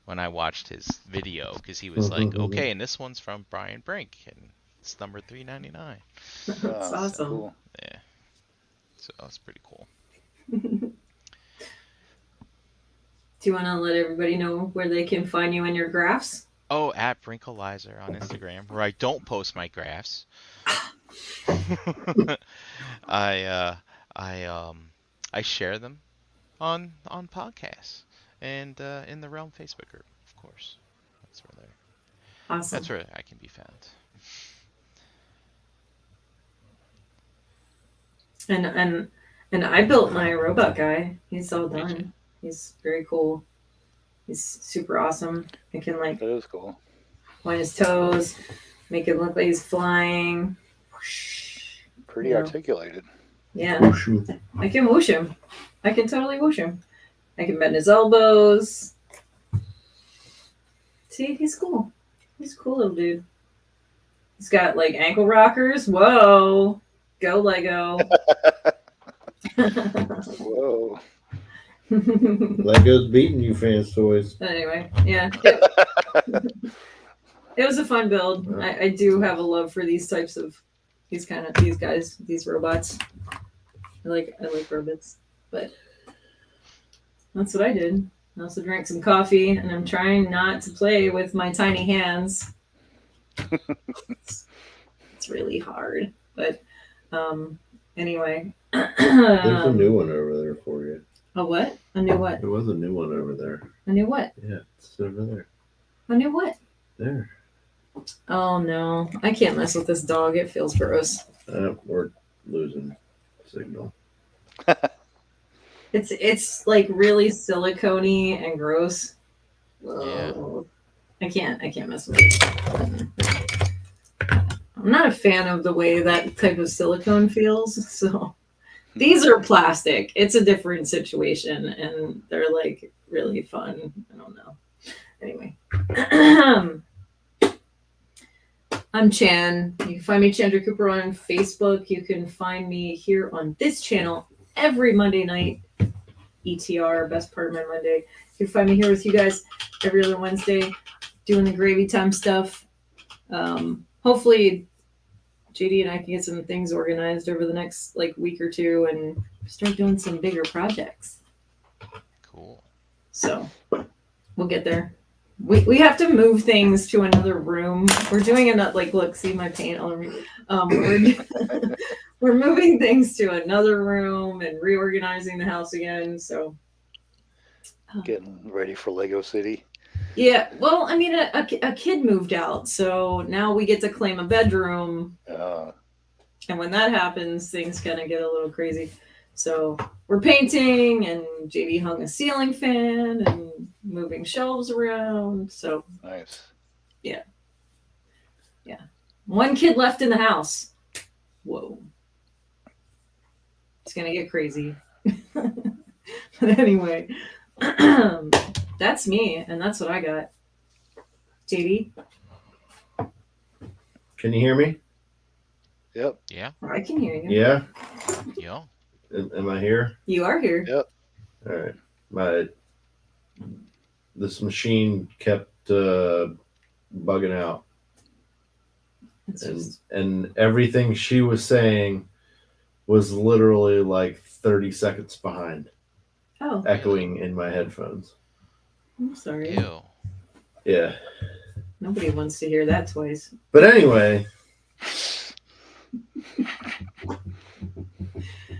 when I watched his video because he was like, okay, and this one's from Brian Brink, and it's number $3.99. That's awesome. Cool. Yeah. So that's pretty cool. Do you want to let everybody know where they can find you in your graphs? Oh, at Brinkalizer on Instagram, where I don't post my graphs. I share them on podcasts and in the Realm Facebook group, of course. That's where Awesome. That's where I can be found. And I built my robot guy. He's all done. He's very cool. He's super awesome. I can like That is cool. point his toes, make it look like he's flying. Pretty articulated. Yeah. I can whoosh him. I can totally whoosh him. I can bend his elbows. See, he's cool. He's a cool little dude. He's got like ankle rockers. Whoa. Go Lego. Whoa. Lego's beating you, fans toys. Anyway, yeah. It was a fun build. I do have a love for these types of these guys, these robots. I like robots. But that's what I did. I also drank some coffee, and I'm trying not to play with my tiny hands. It's really hard. But Anyway. There's a new one over there for you. A what? A new what? There was a new one over there. A new what? Yeah, it's over there. A new what? There. Oh no. I can't mess with this dog. It feels gross. We're losing signal. It's like really silicone-y and gross. Yeah. I can't mess with it. I'm not a fan of the way that type of silicone feels. So these are plastic. It's a different situation, and they're like really fun. I don't know. Anyway, I'm Chan. You can find me Chandra Cooper on Facebook. You can find me here on this channel every Monday night. ETR, best part of my Monday. You can find me here with you guys every other Wednesday, doing the gravy time stuff. Hopefully JD and I can get some things organized over the next like week or two and start doing some bigger projects. Cool. So we'll get there. We have to move things to another room. We're doing another like look, see my paint all over me. We're moving things to another room and reorganizing the house again. So Getting ready for Lego City. yeah, well, I mean, a kid moved out, so now we get to claim a bedroom. And when that happens, things kind of get a little crazy. So we're painting, and JD hung a ceiling fan and moving shelves around. So Nice. yeah. One kid left in the house. Whoa. It's going to get crazy. But anyway, that's me, and that's what I got. JD? Can you hear me? Yep. Yeah. I can hear you. Yeah. Yeah. Am I here? You are here. Yep. All right. This machine kept bugging out, It's just, and everything she was saying was literally like 30 seconds behind, oh, echoing in my headphones. I'm sorry. Ew. Yeah. Nobody wants to hear that twice. But anyway,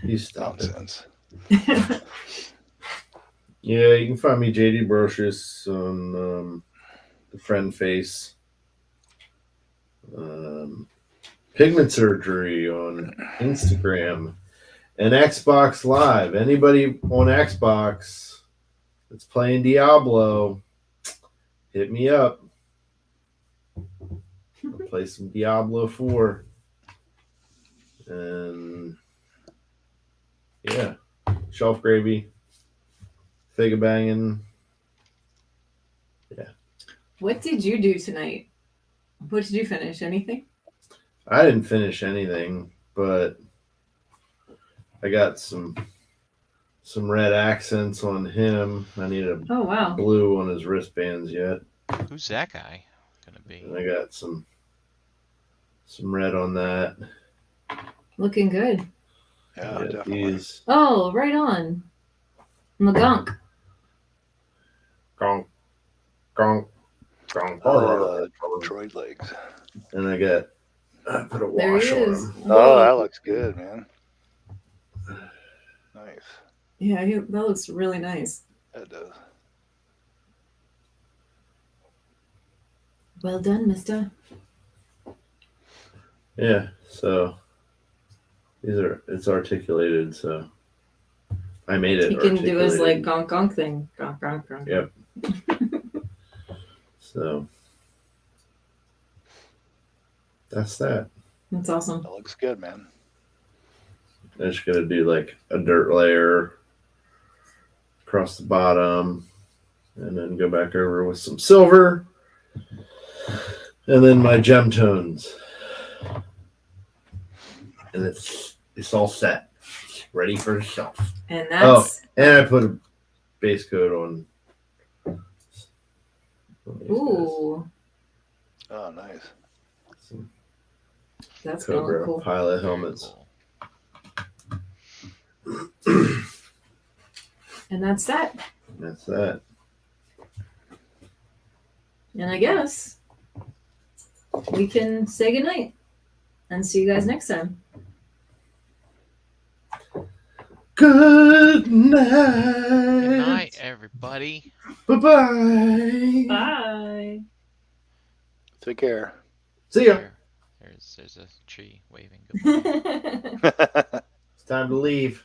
you stop it. Nonsense. Yeah, you can find me JD Brocious on the friend face. Pigment surgery on Instagram and Xbox Live. Anybody on Xbox that's playing Diablo, hit me up. I'll play some Diablo 4. And yeah, ShelfGravy, figure banging. Yeah. What did you do tonight? What did you finish? Anything? I didn't finish anything, but I got some red accents on him. I need a Oh wow. blue on his wristbands yet. Who's that guy gonna be? And I got some red on that. Looking good. Yeah, I got definitely. these. Oh, right on. Magunk. Gronk, gronk, gronk. Droid legs. And I put a There wash he on is. him. Oh, that looks good, man. Nice. Yeah, that looks really nice. That does. Well done, mister. Yeah, so it's articulated, so I made it. He can do his like articulated. gonk gonk thing. Gonk gonk gonk. Yep. So that's that. That's awesome. That looks good, man. I'm just gonna do like a dirt layer across the bottom, and then go back over with some silver, and then my gem tones, and it's all set, ready for the shelf. And that's And I put a base coat on. ooh, Oh, nice. Some that's gonna look Cobra cool. pilot Very helmets. cool. And that's that. That's that. And I guess we can say goodnight and see you guys next time. Good night. Good night, everybody. Bye-bye. Bye. Take care. See ya. There's a tree waving goodbye. It's time to leave.